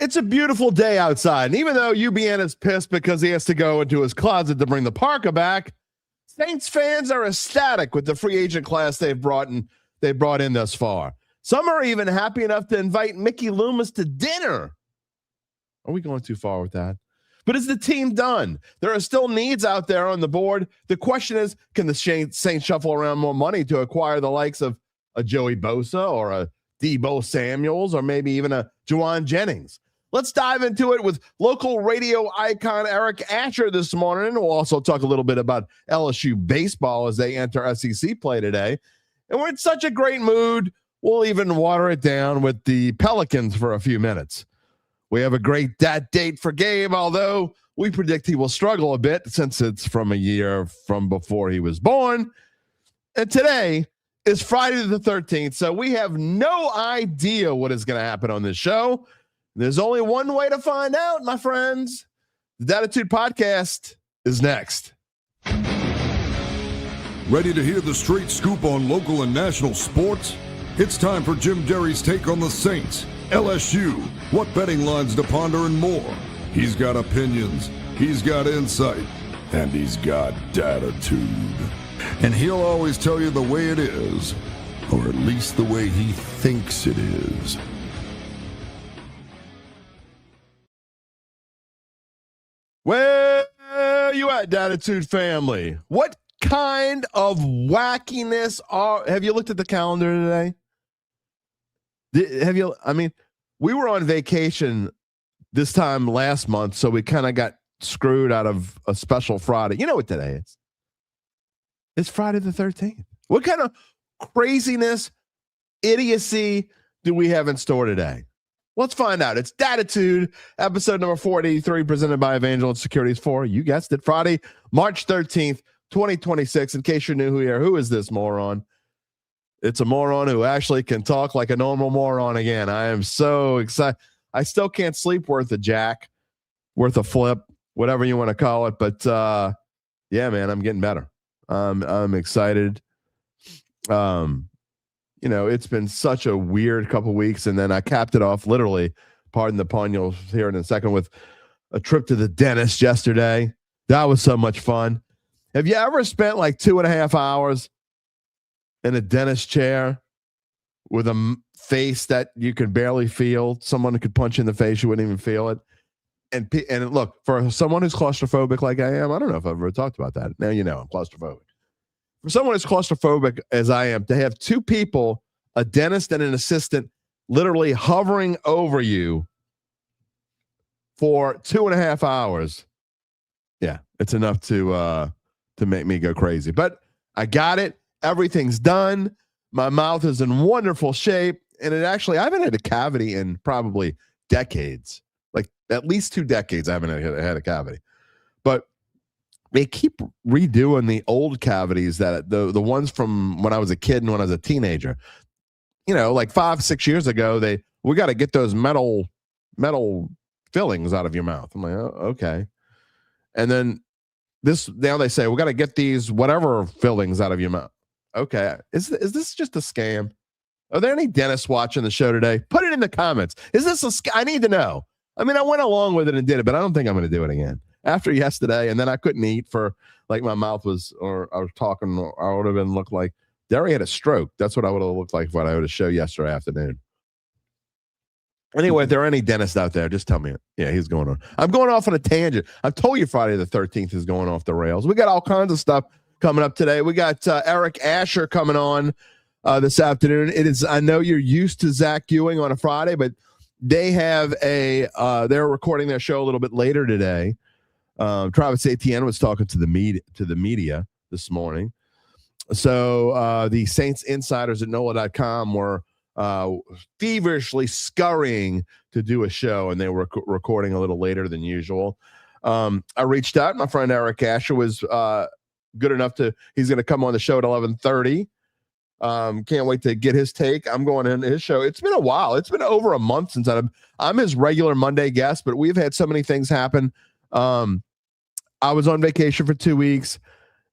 It's a beautiful day outside. And even though UBN is pissed because he has to go into his closet to bring the parka back, Saints fans are ecstatic with the free agent class they've brought in thus far. Some are even happy enough to invite Mickey Loomis to dinner. Are we going too far with that? But is the team done? There are still needs out there on the board. The question is, can the Saints shuffle around more money to acquire the likes of a Joey Bosa or a Deebo Samuels or maybe even a Juwan Jennings? Let's dive into it with local radio icon Eric Asher this morning. We'll also talk a little bit about LSU baseball as they enter SEC play today. And we're in such a great mood, we'll even water it down with the Pelicans for a few minutes. We have a great Dat Date for Gabe, although we predict he will struggle a bit since it's from a year from before he was born. And today is Friday the 13th, so we have no idea what is going to happen on this show. There's only one way to find out, my friends. The Dattitude podcast is next. Ready to hear the straight scoop on local and national sports? It's time for Jim Derry's take on the Saints, LSU, what betting lines to ponder, and more. He's got opinions, he's got insight, and he's got Dattitude. And he'll always tell you the way it is, or at least the way he thinks it is. Where you at, Dattitude family? What kind of wackiness have you looked at the calendar today? We were on vacation this time last month, so we kind of got screwed out of a special Friday. You know what today is? It's Friday the 13th. What kind of craziness, idiocy do we have in store today? Let's find out. It's Dattitude, episode number 483, presented by Evangeline Securities for, you guessed it, Friday, March 13th, 2026. In case you're new here, who is this moron? It's a moron who actually can talk like a normal moron again. I am so excited. I still can't sleep worth a jack, worth a flip, whatever you want to call it. But yeah, man, I'm getting better. I'm excited. It's been such a weird couple weeks, and then I capped it off literally, pardon the pun, you'll hear it in a second, with a trip to the dentist yesterday. That was so much fun. Have you ever spent like 2.5 hours in a dentist chair with a face that you could barely feel? Someone could punch you in the face, you wouldn't even feel it. And look, for someone who's claustrophobic like I am, I don't know if I've ever talked about that. Now you know I'm claustrophobic. For someone as claustrophobic as I am, to have two people, a dentist and an assistant, literally hovering over you for 2.5 hours, yeah, it's enough to make me go crazy. But I got it. Everything's done. My mouth is in wonderful shape. And I haven't had a cavity in probably decades, like at least 2 decades. I haven't had a cavity. But they keep redoing the old cavities, that the ones from when I was a kid and when I was a teenager. Like 5-6 years ago, we got to get those metal fillings out of your mouth. I'm like, oh, okay. And then now they say we got to get these whatever fillings out of your mouth. Okay, is this just a scam? Are there any dentists watching the show today? Put it in the comments. Is this a scam? I need to know. I mean, I went along with it and did it, but I don't think I'm going to do it again. After yesterday, and then I couldn't eat for, like, my mouth was, or I was talking, or I would have been looked like Derry had a stroke. That's what I would have looked like when I would have show yesterday afternoon. Anyway, if there are any dentists out there, just tell me. Yeah, he's going on. I'm going off on a tangent. I've told you Friday the 13th is going off the rails. We got all kinds of stuff coming up today. We got Eric Asher coming on this afternoon. It is, I know you're used to Zach Ewing on a Friday, but they have they're recording their show a little bit later today. Travis Etienne was talking to the media this morning. So the Saints insiders at NOLA.com were feverishly scurrying to do a show, and they were recording a little later than usual. I reached out. My friend Eric Asher was good enough he's going to come on the show at 11:30. Can't wait to get his take. I'm going in his show. It's been a while. It's been over a month since I'm his regular Monday guest, but we've had so many things happen. I was on vacation for 2 weeks,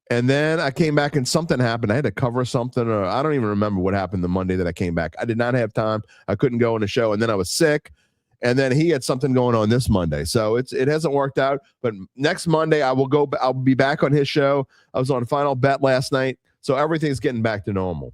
and then I came back and something happened. I had to cover something, or I don't even remember what happened the Monday that I came back. I did not have time. I couldn't go on the show, and then I was sick, And then he had something going on this Monday. So it hasn't worked out. But next Monday, I'll be back on his show. I was on Final Bet last night. So everything's getting back to normal.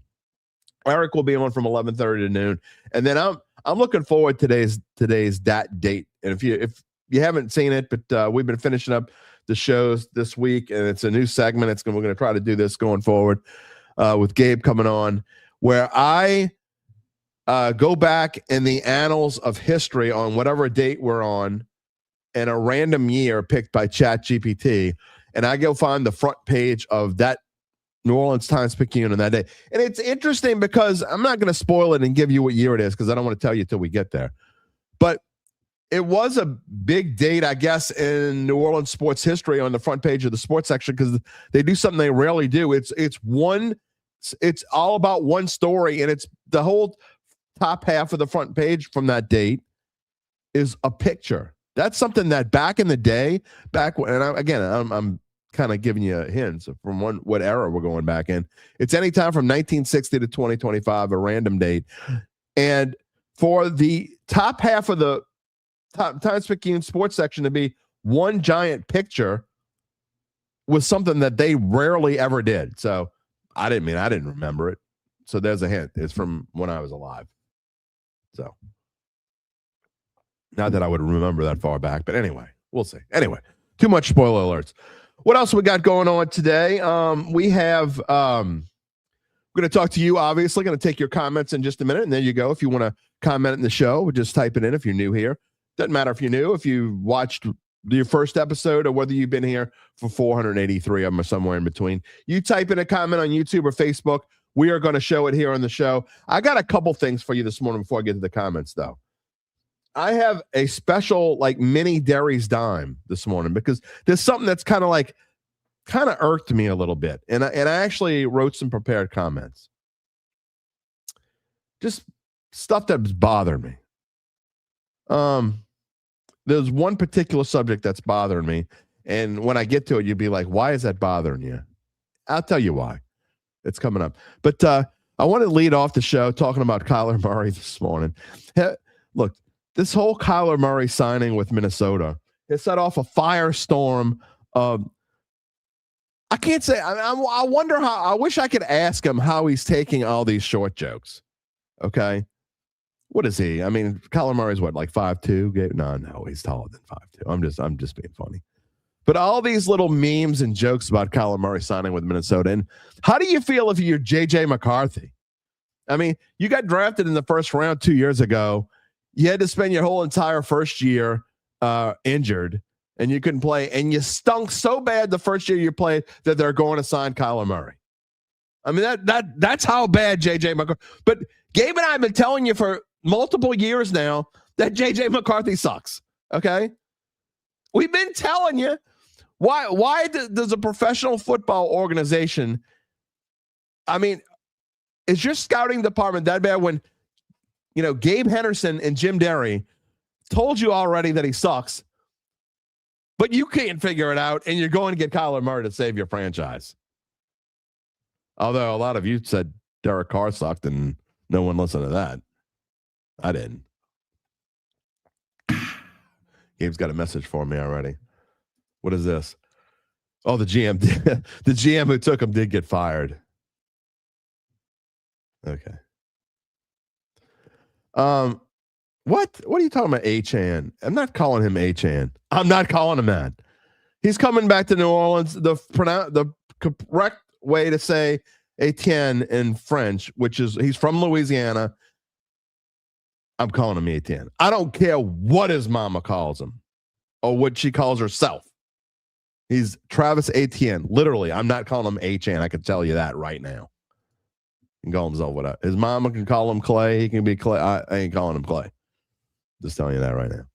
Eric will be on from 11:30 to noon. And then I'm looking forward to today's Dat Date. And if you haven't seen it, but we've been finishing up the shows this week, and it's a new segment. We're going to try to do this going forward with Gabe coming on, where I go back in the annals of history on whatever date we're on in a random year picked by ChatGPT, and I go find the front page of that New Orleans Times-Picayune on that day. And it's interesting because I'm not going to spoil it and give you what year it is because I don't want to tell you till we get there. But it was a big date, I guess, in New Orleans sports history on the front page of the sports section because they do something they rarely do. It's all about one story, and it's the whole top half of the front page from that date is a picture. That's something that back in the day, I'm kind of giving you hints from what era we're going back in. It's anytime from 1960 to 2025, a random date. And for the top half of the Times-Picayune sports section to be one giant picture was something that they rarely ever did. So I didn't remember it. So there's a hint. It's from when I was alive. So not that I would remember that far back, but anyway, we'll see. Anyway, too much spoiler alerts. What else we got going on today? We have we're going to talk to you, obviously. Going to take your comments in just a minute, and there you go. If you want to comment in the show, just type it in if you're new here. Doesn't matter if you're new, if you watched your first episode or whether you've been here for 483 of them or somewhere in between. You type in a comment on YouTube or Facebook. We are going to show it here on the show. I got a couple things for you this morning before I get to the comments, though. I have a special mini Derry's dime this morning because there's something that's kind of irked me a little bit. And I actually wrote some prepared comments. Just stuff that's bothered me. There's one particular subject that's bothering me. And when I get to it, you'd be like, why is that bothering you? I'll tell you why. It's coming up. But I want to lead off the show talking about Kyler Murray this morning. Look, this whole Kyler Murray signing with Minnesota has set off a firestorm of, I can't say, I wonder how, I wish I could ask him how he's taking all these short jokes. Okay. What is he? I mean, Kyler Murray's what, 5'2"? No, he's taller than 5'2". I'm just being funny. But all these little memes and jokes about Kyler Murray signing with Minnesota. And how do you feel if you're J.J. McCarthy? I mean, you got drafted in the first round 2 years ago. You had to spend your whole entire first year injured, and you couldn't play. And you stunk so bad the first year you played that they're going to sign Kyler Murray. I mean, that's how bad J.J. McCarthy. But Gabe and I have been telling you for multiple years now that J.J. McCarthy sucks. Okay, we've been telling you. Why does a professional football organization? I mean, is your scouting department that bad when, Gabe Henderson and Jim Derry told you already that he sucks, but you can't figure it out, and you're going to get Kyler Murray to save your franchise? Although a lot of you said Derek Carr sucked, and no one listened to that. I didn't. Gabe's got a message for me already. What is this? Oh, the GM. The GM who took him did get fired. Okay. What are you talking about, Achan? I'm not calling him Achan. I'm not calling him that. He's coming back to New Orleans. The correct way to say Etienne in French, which is he's from Louisiana. I'm calling him Etienne. I don't care what his mama calls him or what she calls herself. He's Travis Etienne. Literally, I'm not calling him Achan. I can tell you that right now. He can call himself whatever. His mama can call him Clay. He can be Clay. I ain't calling him Clay. Just telling you that right now.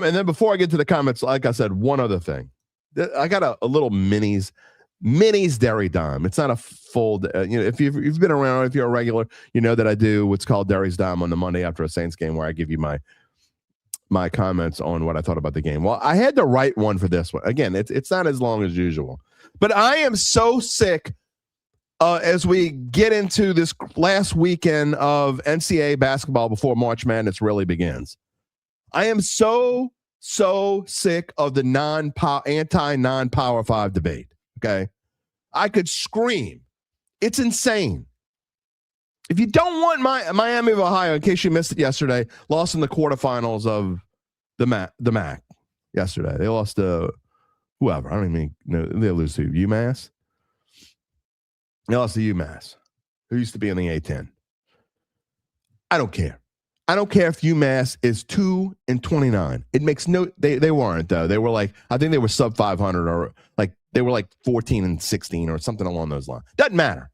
And then before I get to the comments, like I said, one other thing. I got a little minis Derry dime. It's not a full, if you've been around, if you're a regular, you know that I do what's called Derry's dime on the Monday after a Saints game, where I give you my comments on what I thought about the game. Well, I had to write one for this one. Again, it's not as long as usual, but I am so sick as we get into this last weekend of NCAA basketball before March Madness really begins. I am so sick of the non-Power 5 debate. Okay. I could scream. It's insane. If you don't want Miami of Ohio, in case you missed it yesterday, lost in the quarterfinals of the MAC yesterday. They lost to whoever. I don't even know. They lose to UMass. They lost to UMass, who used to be in the A-10. I don't care. I don't care if UMass is 2-29. It makes no. They weren't though. They were like, I think they were sub 500 or like they were like 14-16 or something along those lines. Doesn't matter.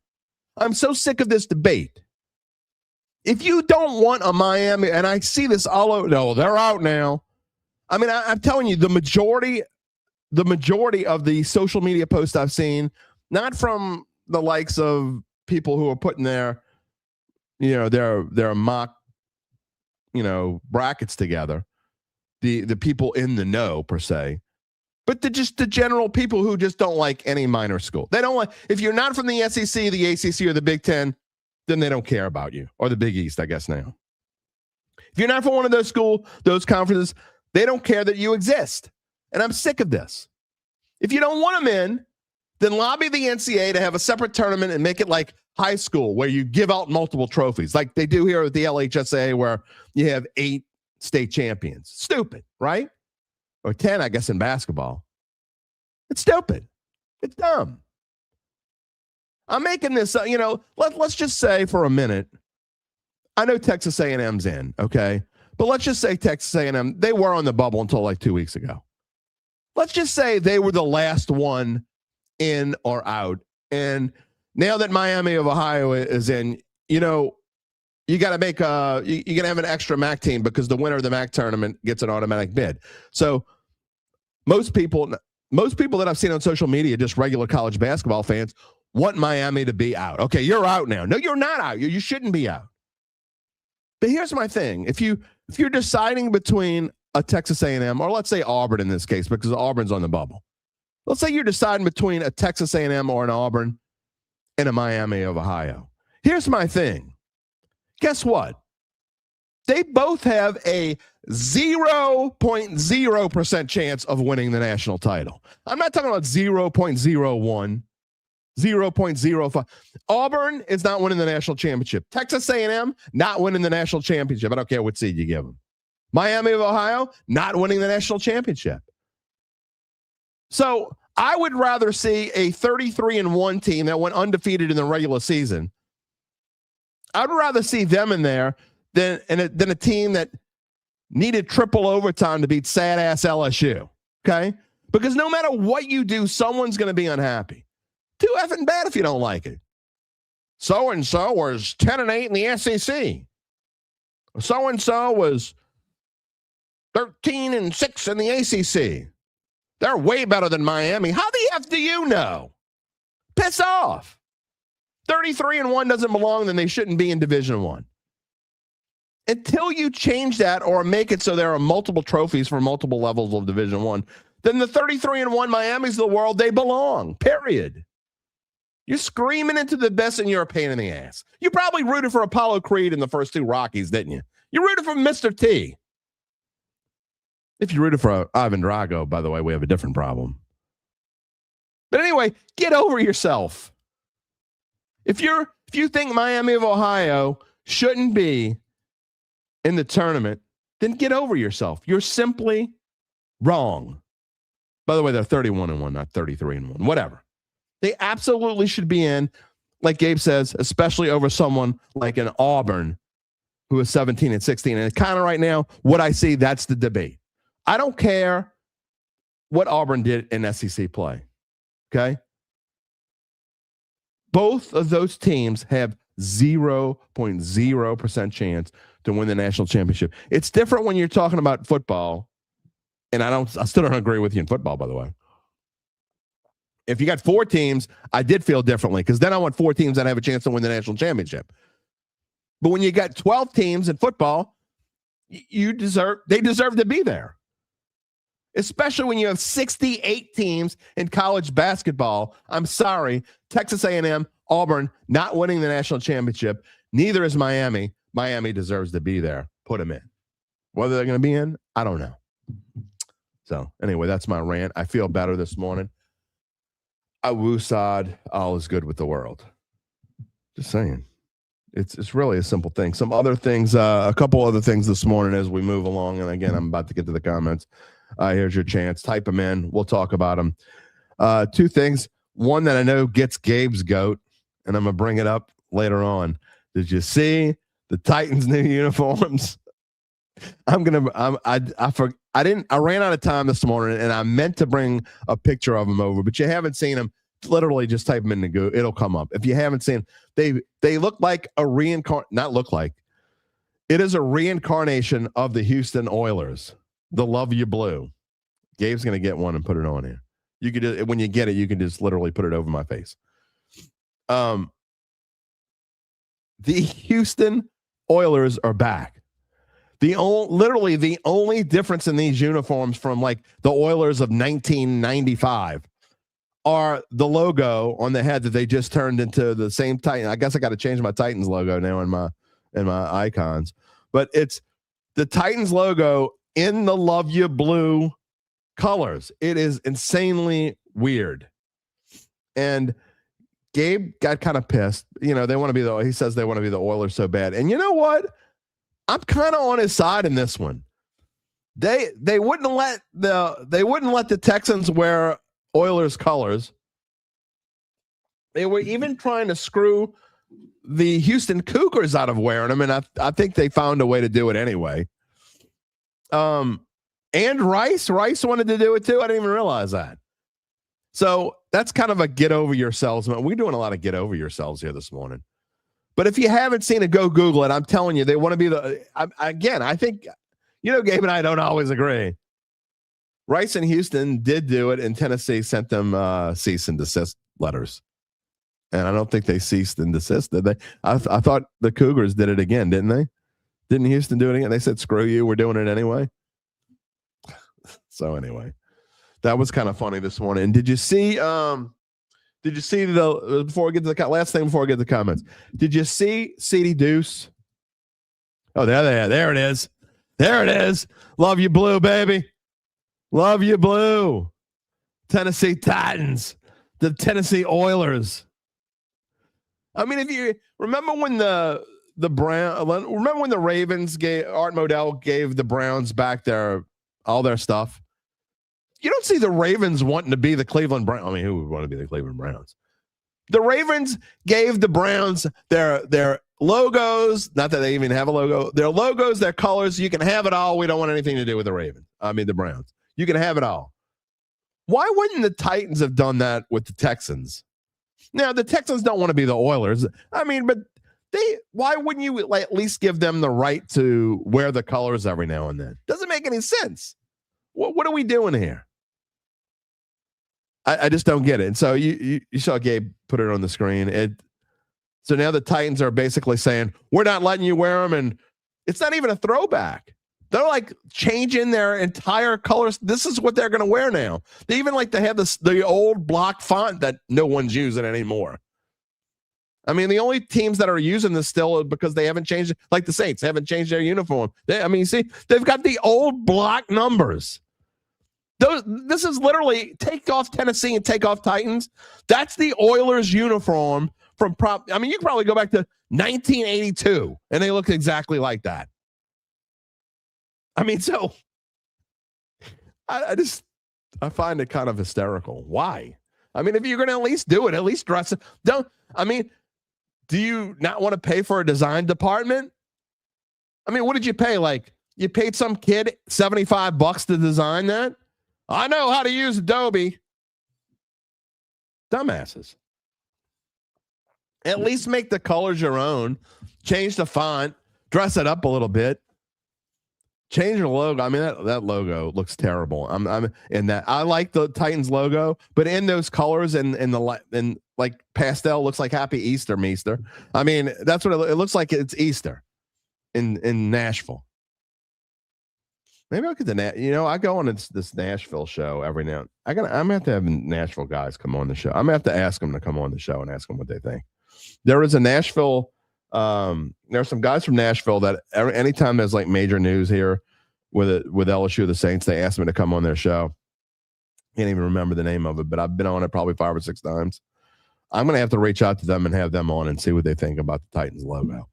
I'm so sick of this debate. If you don't want a Miami, and I see this all over, no, they're out now. I mean, I'm telling you, the majority of the social media posts I've seen, not from the likes of people who are putting their mock, brackets together, the people in the know per se, but just the general people who just don't like any minor school. They don't like, if you're not from the SEC, the ACC, or the Big Ten, then they don't care about you, or the Big East, I guess now. If you're not from one of those conferences, they don't care that you exist. And I'm sick of this. If you don't want them in, then lobby the NCAA to have a separate tournament and make it like high school where you give out multiple trophies like they do here at the LHSA where you have 8 state champions. Stupid, right? Or 10, I guess, in basketball. It's stupid. It's dumb. I'm making this, let's just say for a minute, I know Texas A&M's in, okay? But let's just say Texas A&M, they were on the bubble until like 2 weeks ago. Let's just say they were the last one in or out. And now that Miami of Ohio is in, you got to make you're going to have an extra MAC team because the winner of the MAC tournament gets an automatic bid. So most people that I've seen on social media, just regular college basketball fans, want Miami to be out. Okay, you're out now. No, you're not out. You shouldn't be out. But here's my thing. If you're deciding between a Texas A&M, or let's say Auburn in this case, because Auburn's on the bubble. Let's say you're deciding between a Texas A&M or an Auburn and a Miami of Ohio. Here's my thing. Guess what? They both have a 0.0% chance of winning the national title. I'm not talking about 0.01. 0.05. Auburn is not winning the national championship. Texas A&M, not winning the national championship. I don't care what seed you give them. Miami of Ohio, not winning the national championship. So I would rather see a 33-1 team that went undefeated in the regular season. I'd rather see them in there than a team that needed triple overtime to beat sad-ass LSU, okay? Because no matter what you do, someone's going to be unhappy. Too effing bad if you don't like it. So-and-so was 10-8 in the SEC. So-and-so was 13-6 in the ACC. They're way better than Miami. How the F do you know? Piss off. 33-1 doesn't belong, then they shouldn't be in Division I. Until you change that or make it so there are multiple trophies for multiple levels of Division I, then the 33-1 Miamis of the world, they belong, period. You're screaming into the best and you're a pain in the ass. You probably rooted for Apollo Creed in the first 2 Rockies, didn't you? You rooted for Mr. T. If you rooted for Ivan Drago, by the way, we have a different problem. But anyway, get over yourself. If you think Miami of Ohio shouldn't be in the tournament, then get over yourself. You're simply wrong. By the way, they're 31-1, not 33-1. Whatever. They absolutely should be in, like Gabe says, especially over someone like an Auburn who is 17-16. And kind of right now, what I see, that's the debate. I don't care what Auburn did in SEC play. Okay? Both of those teams have 0.0% chance to win the national championship. It's different when you're talking about football. And I still don't agree with you in football, by the way. If you got 4 teams, I did feel differently because then I want 4 teams that have a chance to win the national championship. But when you got 12 teams in football, they deserve to be there. Especially when you have 68 teams in college basketball. I'm sorry, Texas A&M, Auburn not winning the national championship. Neither is Miami. Miami deserves to be there. Put them in. Whether they're going to be in, I don't know. So anyway, that's my rant. I feel better this morning. I woosad, all is good with the world. Just saying. It's really a simple thing. Some other things, a couple other things this morning as we move along. And again, I'm about to get to the comments. Here's your chance. Type them in. We'll talk about them. Two things. One that I know gets Gabe's goat, and I'm going to bring it up later on. Did you see the Titans' new uniforms? I ran out of time this morning, and I meant to bring a picture of them over, but you haven't seen them. Literally just type them in the Google. It'll come up. If you haven't seen, they look like a it is a reincarnation of the Houston Oilers, the Love You Blue. Gabe's going to get one and put it on here. You could just, when you get it, you can just literally put it over my face. The Houston Oilers are back. Literally the only difference in these uniforms from like the Oilers of 1995 are the logo on the head that they just turned into the same Titan. I guess I got to change my Titans logo now in my icons, but it's the Titans logo in the Love You Blue colors. It is insanely weird. And Gabe got kind of pissed. You know, he says they want to be the Oilers so bad. And you know what? I'm kind of on his side in this one. They wouldn't let the Texans wear Oilers colors. They were even trying to screw the Houston Cougars out of wearing them, and I think they found a way to do it anyway. And Rice wanted to do it too. I didn't even realize that. So that's kind of a get over yourselves. We're doing a lot of get over yourselves here this morning. But if you haven't seen it, go Google it. I'm telling you, they want to be I think, Gabe and I don't always agree. Rice and Houston did do it, and Tennessee sent them cease and desist letters. And I don't think they ceased and desist, did they? I thought the Cougars did it again, didn't they? Didn't Houston do it again? They said, screw you, we're doing it anyway. So anyway, that was kind of funny this morning. Did you see before we get to the last thing before we get to the comments, did you see CD Deuce? Oh, there it is. There it is. Love You Blue, baby. Love You Blue. Tennessee Titans. The Tennessee Oilers. I mean, if you remember when the Ravens gave Art Modell gave the Browns back all their stuff. You don't see the Ravens wanting to be the Cleveland Browns. I mean, who would want to be the Cleveland Browns? The Ravens gave the Browns their logos. Not that they even have a logo. Their logos, their colors. You can have it all. We don't want anything to do with the Ravens. I mean, the Browns. You can have it all. Why wouldn't the Titans have done that with the Texans? Now, the Texans don't want to be the Oilers. I mean, but why wouldn't you at least give them the right to wear the colors every now and then? Doesn't make any sense. What are we doing here? I just don't get it. And so you saw Gabe put it on the screen. So now the Titans are basically saying, we're not letting you wear them. And it's not even a throwback. They're like changing their entire colors. This is what they're going to wear now. They even like to have the old block font that no one's using anymore. I mean, the only teams that are using this still is because they haven't changed, like the Saints haven't changed their uniform. They've got the old block numbers. This is literally take off Tennessee and take off Titans. That's the Oilers uniform from you can probably go back to 1982 and they look exactly like that. I mean, so I find it kind of hysterical. Why? I mean, if you're going to at least do it, at least dress it. Do you not want to pay for a design department? I mean, what did you pay? Like you paid some kid $75 to design that? I know how to use Adobe. Dumbasses. At least make the colors your own. Change the font. Dress it up a little bit. Change your logo. I mean, that logo looks terrible. I'm in that. I like the Titans logo, but in those colors and like pastel looks like Happy Easter, Meester. I mean, that's what it looks like. It's Easter in Nashville. Maybe I'll get I go on this Nashville show every now. I'm gonna have to have Nashville guys come on the show. I'm gonna have to ask them to come on the show and ask them what they think. There is a Nashville. There's some guys from Nashville that anytime there's like major news here, with LSU, the Saints. They asked me to come on their show. Can't even remember the name of it, but I've been on it probably 5 or 6 times. I'm going to have to reach out to them and have them on and see what they think about the Titans logo.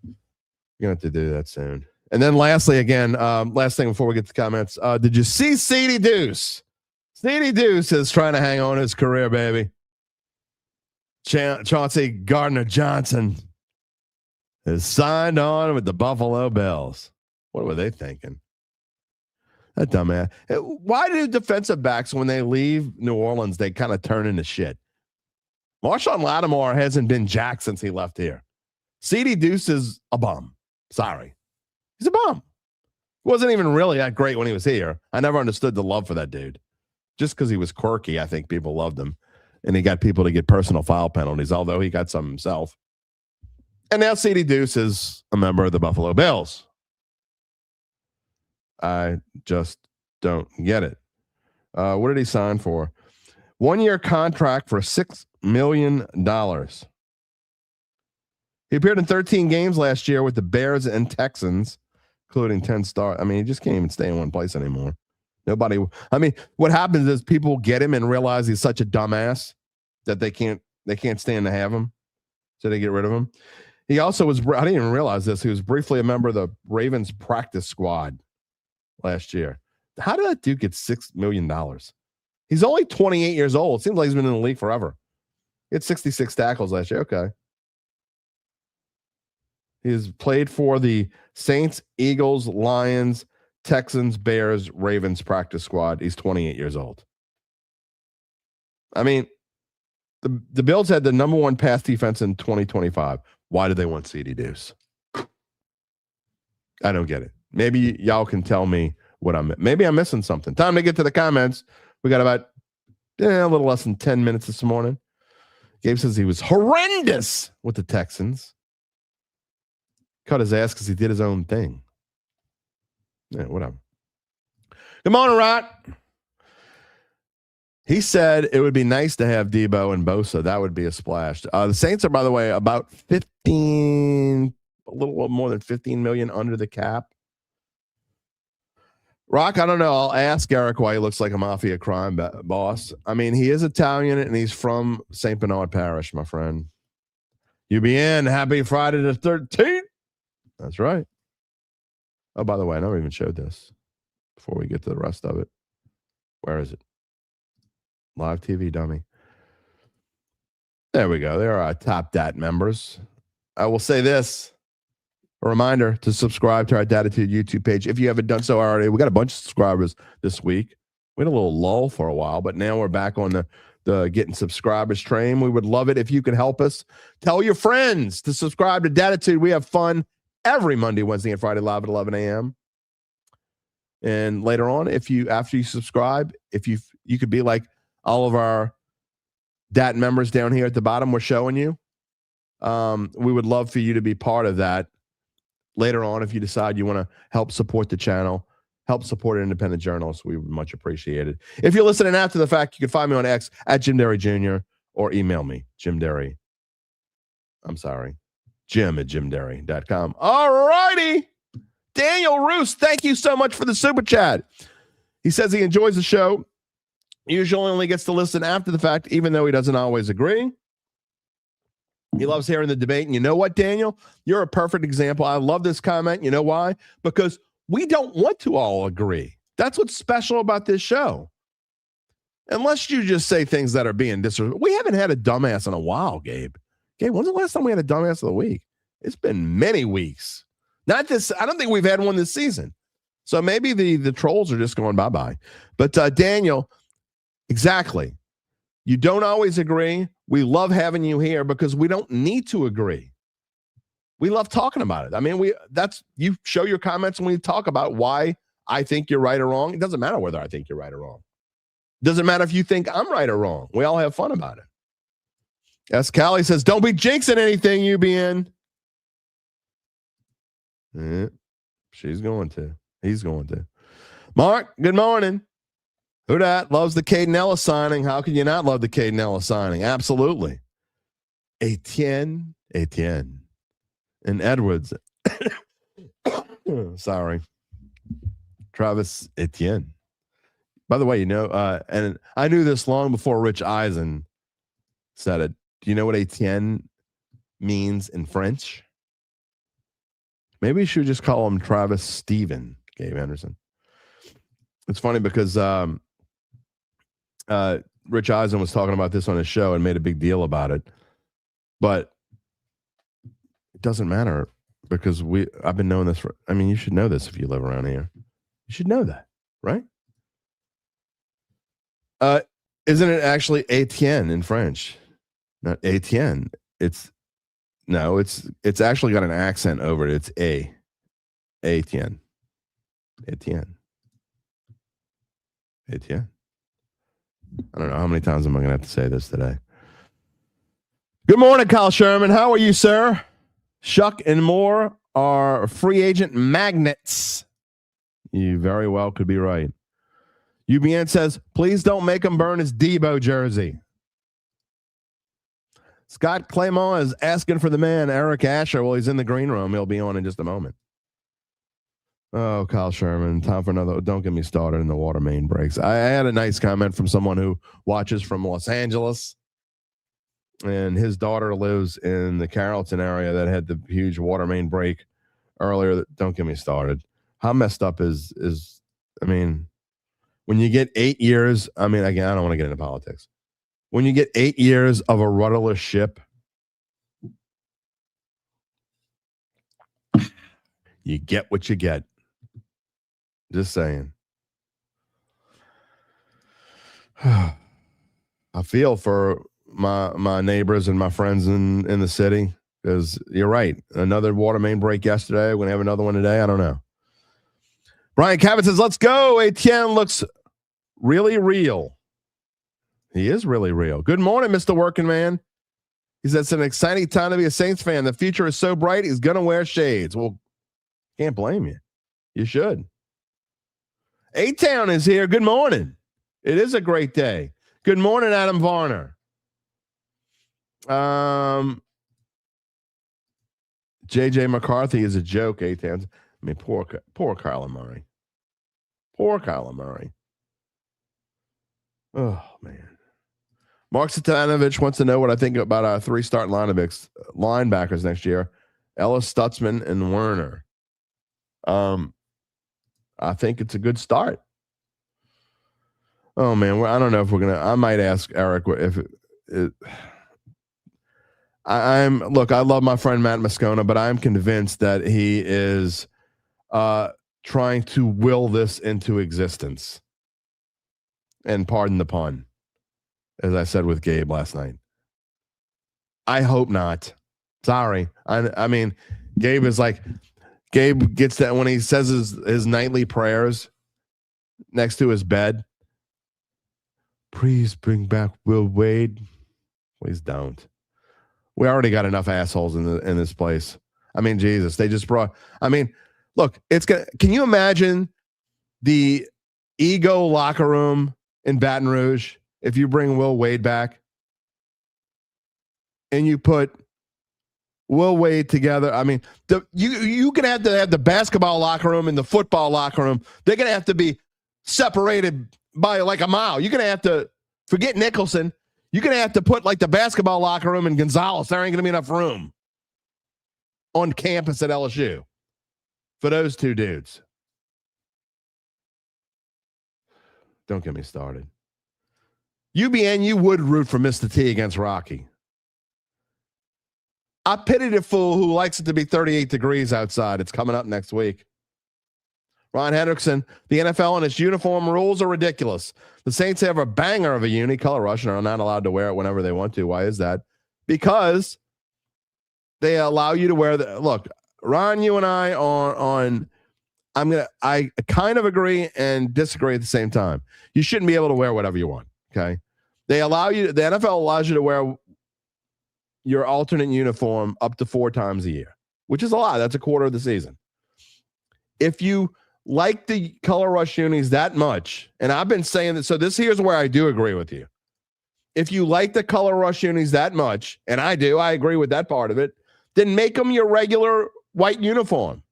You're going to have to do that soon. And then lastly, again, last thing before we get to comments, did you see Seedy Deuce? Seedy Deuce is trying to hang on his career, baby. Chauncey Gardner-Johnson is signed on with the Buffalo Bills. What were they thinking? That dumbass. Why do defensive backs, when they leave New Orleans, they kind of turn into shit? Marshawn Lattimore hasn't been jack since he left here. Seedy Deuce is a bum. Sorry. He's a bum. He wasn't even really that great when he was here. I never understood the love for that dude. Just because he was quirky, I think people loved him. And he got people to get personal foul penalties, although he got some himself. And now Seedy Deuce is a member of the Buffalo Bills. I just don't get it. What did he sign for? 1-year contract for $6 million. He appeared in 13 games last year with the Bears and Texans, including 10 stars. I mean, he just can't even stay in one place anymore. Nobody. I mean, what happens is people get him and realize he's such a dumbass that they can't stand to have him, so they get rid of him. He also was. I didn't even realize this. He was briefly a member of the Ravens practice squad last year. How did that dude get $6 million? He's only 28 years old. Seems like he's been in the league forever. He had 66 tackles last year. Okay. He's played for the Saints, Eagles, Lions, Texans, Bears, Ravens practice squad. He's 28 years old. I mean, the Bills had the number 1 pass defense in 2025. Why do they want Seedy Deuce? I don't get it. Maybe y'all can tell me maybe I'm missing something. Time to get to the comments. We got about a little less than 10 minutes this morning. Gabe says he was horrendous with the Texans. Cut his ass because he did his own thing. Yeah, whatever. Good morning, Rot. He said it would be nice to have Deebo and Bosa. That would be a splash. The Saints are, by the way, about a little more than 15 million under the cap. Rock, I don't know. I'll ask Eric why he looks like a mafia crime boss. I mean, he is Italian and he's from St. Bernard Parish, my friend. UBN, happy Friday the 13th. That's right. Oh, by the way, I never even showed this before we get to the rest of it. Where is it? Live TV dummy. There we go. There are our top DAT members. I will say this. A reminder to subscribe to our Dattitude YouTube page if you haven't done so already. We got a bunch of subscribers this week. We had a little lull for a while, but now we're back on the getting subscribers train. We would love it if you could help us. Tell your friends to subscribe to Dattitude. We have fun every Monday, Wednesday, and Friday live at 11 a.m. And later on, after you subscribe, if you could be like all of our DAT members down here at the bottom, we're showing you. We would love for you to be part of that later on if you decide you want to help support the channel, help support independent journalists. We would much appreciate it. If you're listening after the fact, you can find me on X at Jim Derry Jr. or email me, Jim at jimderry.com. All righty. Daniel Roos, thank you so much for the super chat. He says he enjoys the show. Usually only gets to listen after the fact, even though he doesn't always agree. He loves hearing the debate. And you know what, Daniel? You're a perfect example. I love this comment. You know why? Because we don't want to all agree. That's what's special about this show. Unless you just say things that are being disrespectful. We haven't had a dumbass in a while, Gabe. Gabe, when's the last time we had a dumbass of the week? It's been many weeks. Not this. I don't think we've had one this season. So maybe the trolls are just going bye-bye. But Daniel, exactly. You don't always agree. We love having you here because we don't need to agree. We love talking about it. I mean, you show your comments when we talk about why I think you're right or wrong. It doesn't matter whether I think you're right or wrong. It doesn't matter if you think I'm right or wrong. We all have fun about it. As Callie says, don't be jinxing anything, UBN. Yeah, she's going to. He's going to. Mark, good morning. Who dat loves the Caden Ellis signing? How can you not love the Caden Ellis signing? Absolutely. Etienne, and Edwards. Sorry. Travis Etienne. By the way, and I knew this long before Rich Eisen said it. Do you know what Etienne means in French? Maybe you should just call him Travis Stephen, Gabe Anderson. It's funny because Rich Eisen was talking about this on his show and made a big deal about it. But it doesn't matter because I've been knowing this you should know this if you live around here. You should know that, right? Isn't it actually Etienne in French? Not Etienne. It's actually got an accent over it. It's Etienne. Etienne. Etienne. I don't know how many times am I going to have to say this today. Good morning, Kyle Sherman. How are you, sir? Shuck and Moore are free agent magnets. You very well could be right. UBN says, please don't make him burn his Deebo jersey. Scott Claymont is asking for the man, Eric Asher. Well, he's in the green room. He'll be on in just a moment. Oh, Kyle Sherman, time for another. Don't get me started in the water main breaks. I had a nice comment from someone who watches from Los Angeles, and his daughter lives in the Carrollton area that had the huge water main break earlier. Don't get me started. How messed up is when you get 8 years, again, I don't want to get into politics. When you get 8 years of a rudderless ship, you get what you get. Just saying. I feel for my neighbors and my friends in the city because you're right. Another water main break yesterday. We're going to have another one today. I don't know. Brian Cavett says, let's go. Etienne looks really real. He is really real. Good morning, Mr. Working Man. He says it's an exciting time to be a Saints fan. The future is so bright, he's going to wear shades. Well, can't blame you. You should. A-Town is here. Good morning. It is a great day. Good morning, Adam Varner. JJ McCarthy is a joke, A-Town. Poor Kyler Murray. Poor Kyler Murray. Oh, man. Mark Satanovich wants to know what I think about our 3 starting linebackers next year. Ellis, Stutzman, and Werner. I think it's a good start. Oh, man. I don't know if we're going to – I might ask Eric if I love my friend Matt Moscona, but I'm convinced that he is trying to will this into existence. And pardon the pun, as I said with Gabe last night. I hope not. Sorry. Gabe is like – Gabe gets that when he says his nightly prayers next to his bed. Please bring back Will Wade. Please don't. We already got enough assholes in this place. Jesus, they just brought. Look, it's gonna. Can you imagine the ego locker room in Baton Rouge if you bring Will Wade back and you put Will Wade together? You're gonna have to have the basketball locker room and the football locker room. They're gonna have to be separated by like a mile. You're gonna have to forget Nicholson. You're gonna have to put like the basketball locker room in Gonzales. There ain't gonna be enough room on campus at LSU for those 2 dudes. Don't get me started. UBN, you would root for Mr. T against Rocky. I pity the fool who likes it to be 38 degrees outside. It's coming up next week. Ron Hendrickson, the NFL and its uniform rules are ridiculous. The Saints have a banger of a uni, color rush, and are not allowed to wear it whenever they want to. Why is that? Because they allow you to wear the look. Ron, you and I I kind of agree and disagree at the same time. You shouldn't be able to wear whatever you want. Okay. The NFL allows you to wear your alternate uniform up to 4 times a year, which is a lot. That's a quarter of the season. If you like the color rush unis that much, and I've been saying that, so here's where I do agree with you. If you like the color rush unis that much, and I agree with that part of it, then make them your regular white uniform.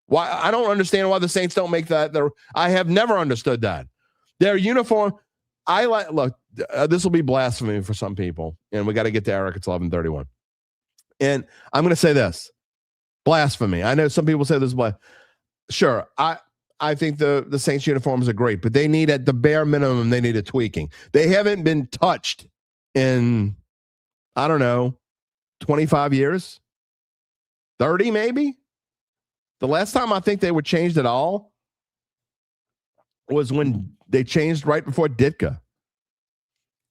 Why? I don't understand why the Saints don't make that. I have never understood that. Their uniform. Look, this will be blasphemy for some people, and we got to get to Eric. It's 11:31, and I'm going to say this: blasphemy. I know some people say this, but sure, I think the Saints uniforms are great, but they need, at the bare minimum, they need a tweaking. They haven't been touched in, I don't know, 25 years, 30 maybe. The last time I think they were changed at all was when they changed right before Ditka.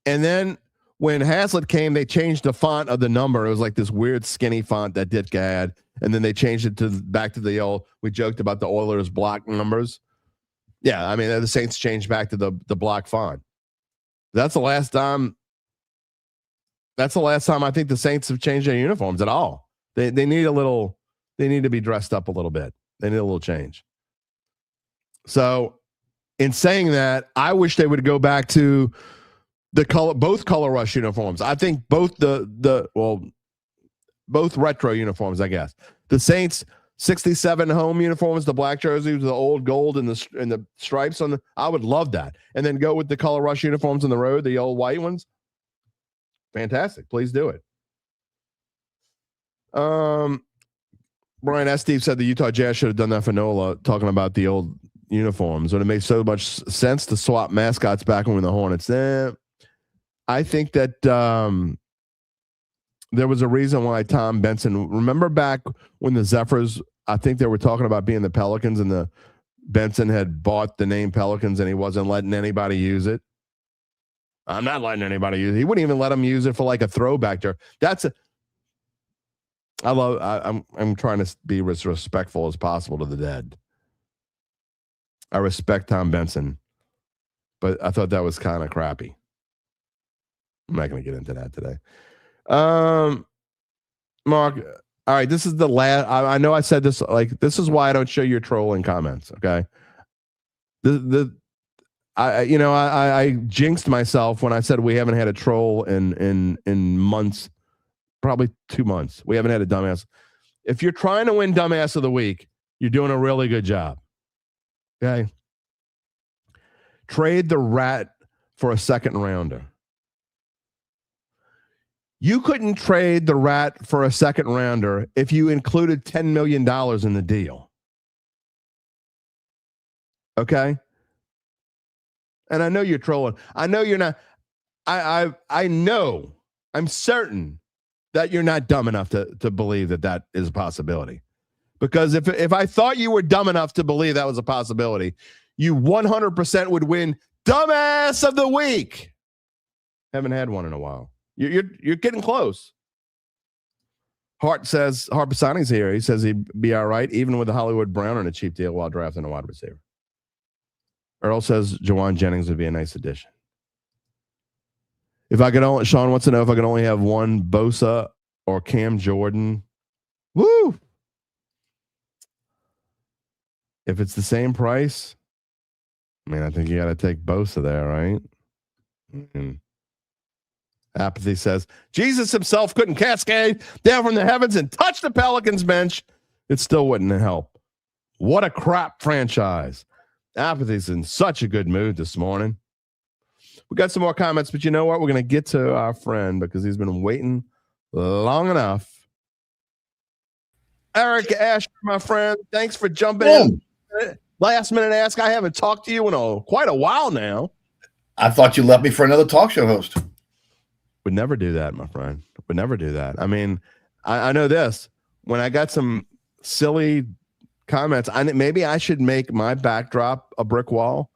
And then when Haslett came, they changed the font of the number. It was like this weird skinny font that Ditka had. And then they changed it back to the old, we joked about the Oilers block numbers. Yeah, I mean, the Saints changed back to the block font. That's the last time I think the Saints have changed their uniforms at all. They need they need to be dressed up a little bit. They need a little change. So in saying that, I wish they would go back to both color rush uniforms. I think both both retro uniforms, I guess. The Saints 67 home uniforms, the black jerseys, the old gold and the stripes on I would love that. And then go with the color rush uniforms on the road, the old white ones. Fantastic. Please do it. Brian S. Steve said the Utah Jazz should have done that for Nola, talking about the old uniforms. When it makes so much sense to swap mascots back when the Hornets. I think that there was a reason why Tom Benson, remember back when the Zephyrs, I think they were talking about being the Pelicans, and the Benson had bought the name Pelicans and he wasn't letting anybody use it. I'm not letting anybody use it. He wouldn't even let them use it for like a throwback there. I'm trying to be as respectful as possible to the dead. I respect Tom Benson, but I thought that was kind of crappy. I'm not going to get into that today. Mark, all right, this is the last. I know I said this, like, this is why I don't show your trolling comments. Okay. I jinxed myself when I said we haven't had a troll in months, probably 2 months. We haven't had a dumbass. If you're trying to win dumbass of the week, you're doing a really good job. Okay. Trade the rat for a second rounder. You couldn't trade the rat for a second rounder if you included $10 million in the deal. Okay. And I know you're trolling. I know you're not. I know. I'm certain that you're not dumb enough to believe that is a possibility. Because if I thought you were dumb enough to believe that was a possibility, you 100% would win Dumbass of the Week. Haven't had one in a while. You're getting close. Hart says, Hart Pisani's here. He says he'd be all right, even with the Hollywood Brown on a cheap deal while drafting a wide receiver. Earl says Jawan Jennings would be a nice addition. If I could only, Sean wants to know if I could only have one Bosa or Cam Jordan. Woo! If it's the same price, I mean, I think you got to take Bosa there, right? And Apathy says, Jesus himself couldn't cascade down from the heavens and touch the Pelicans bench. It still wouldn't help. What a crap franchise. Apathy's in such a good mood this morning. We got some more comments, but you know what? We're going to get to our friend because he's been waiting long enough. Eric Asher, my friend, thanks for jumping in. Last minute ask. I haven't talked to you in quite a while now. I thought you left me for another talk show host. Would never do that, my friend. Would never do that. I mean, I know this. When I got some silly comments, maybe I should make my backdrop a brick wall,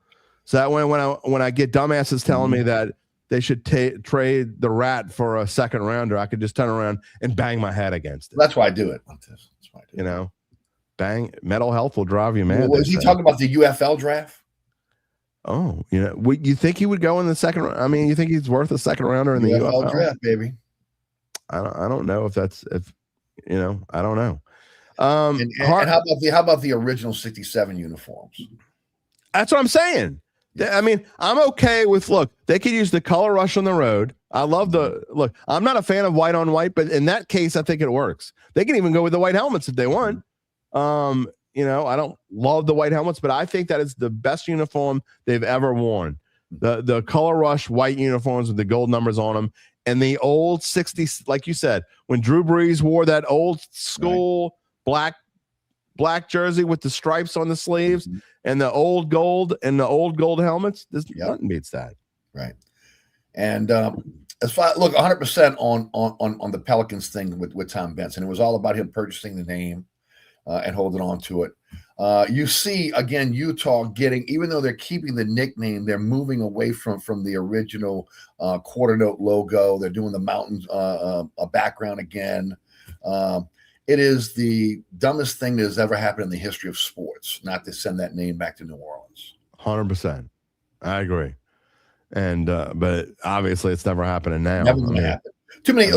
so that when I get dumbasses telling me that they should trade the rat for a second rounder, I could just turn around and bang my head against it. That's why I do it. That's why I do it. You know, bang. Mental health will drive you mad. Was he talking about the UFL draft? Oh, you know, you think he would go in the second round? I mean, you think he's worth a second rounder in the UFL draft, baby? I don't know if I don't know. And how about the original 67 uniforms? That's what I'm saying. I mean, I'm okay with, look, they could use the color rush on the road. I love look, I'm not a fan of white on white, but in that case, I think it works. They can even go with the white helmets if they want. I don't love the white helmets, but I think that is the best uniform they've ever worn. The color rush white uniforms with the gold numbers on them, and the old 60s, like you said, when Drew Brees wore that old school black jersey with the stripes on the sleeves and the old gold helmets. Nothing beats that. Right. And as far look, 100% on the Pelicans thing with Tom Benson. It was all about him purchasing the name and holding on to it. You see, again, Utah getting, even though they're keeping the nickname, they're moving away from the original quarter note logo. They're doing the mountains background again. It is the dumbest thing that has ever happened in the history of sports not to send that name back to New Orleans. 100%. I agree. And but obviously it's never happening now. Never going to happen. Too many.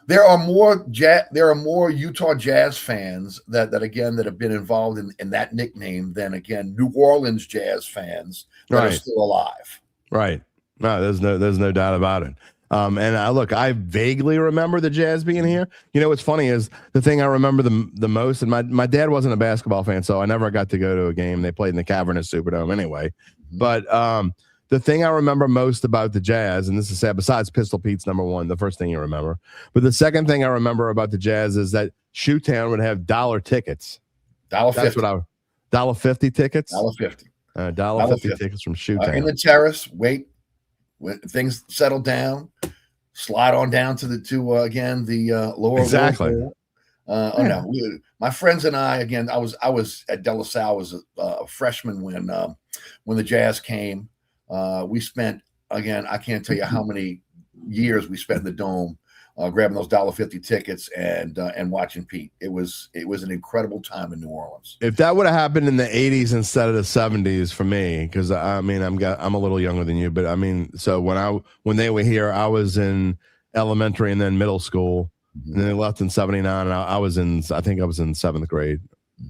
There are more Utah Jazz fans that have been involved in that nickname than, again, New Orleans Jazz fans that are still alive. Right. No, there's no doubt about it. And I vaguely remember the Jazz being here. What's funny is the thing I remember the most, and my dad wasn't a basketball fan, so I never got to go to a game. They played in the cavernous Superdome anyway. But the thing I remember most about the Jazz, and this is sad, besides Pistol Pete's number one, the first thing you remember, but the second thing I remember about the Jazz is that Shoetown would have dollar tickets. $1.50. That's what $1.50 tickets. $1.50. $1.50 tickets from Shoetown. In the terrace, wait when things settle down, slide on down to the lower. Exactly. No, my friends and I, again, I was at De La Salle. I was a freshman when the Jazz came. We spent, again, I can't tell you how many years we spent in the Dome grabbing those $1.50 tickets and watching Pete. It was an incredible time in New Orleans. If that would have happened in the 80s instead of the 70s for me, because I'm a little younger than you, but so when they were here, I was in elementary and then middle school, and then they left in 79, and I think I was in 7th grade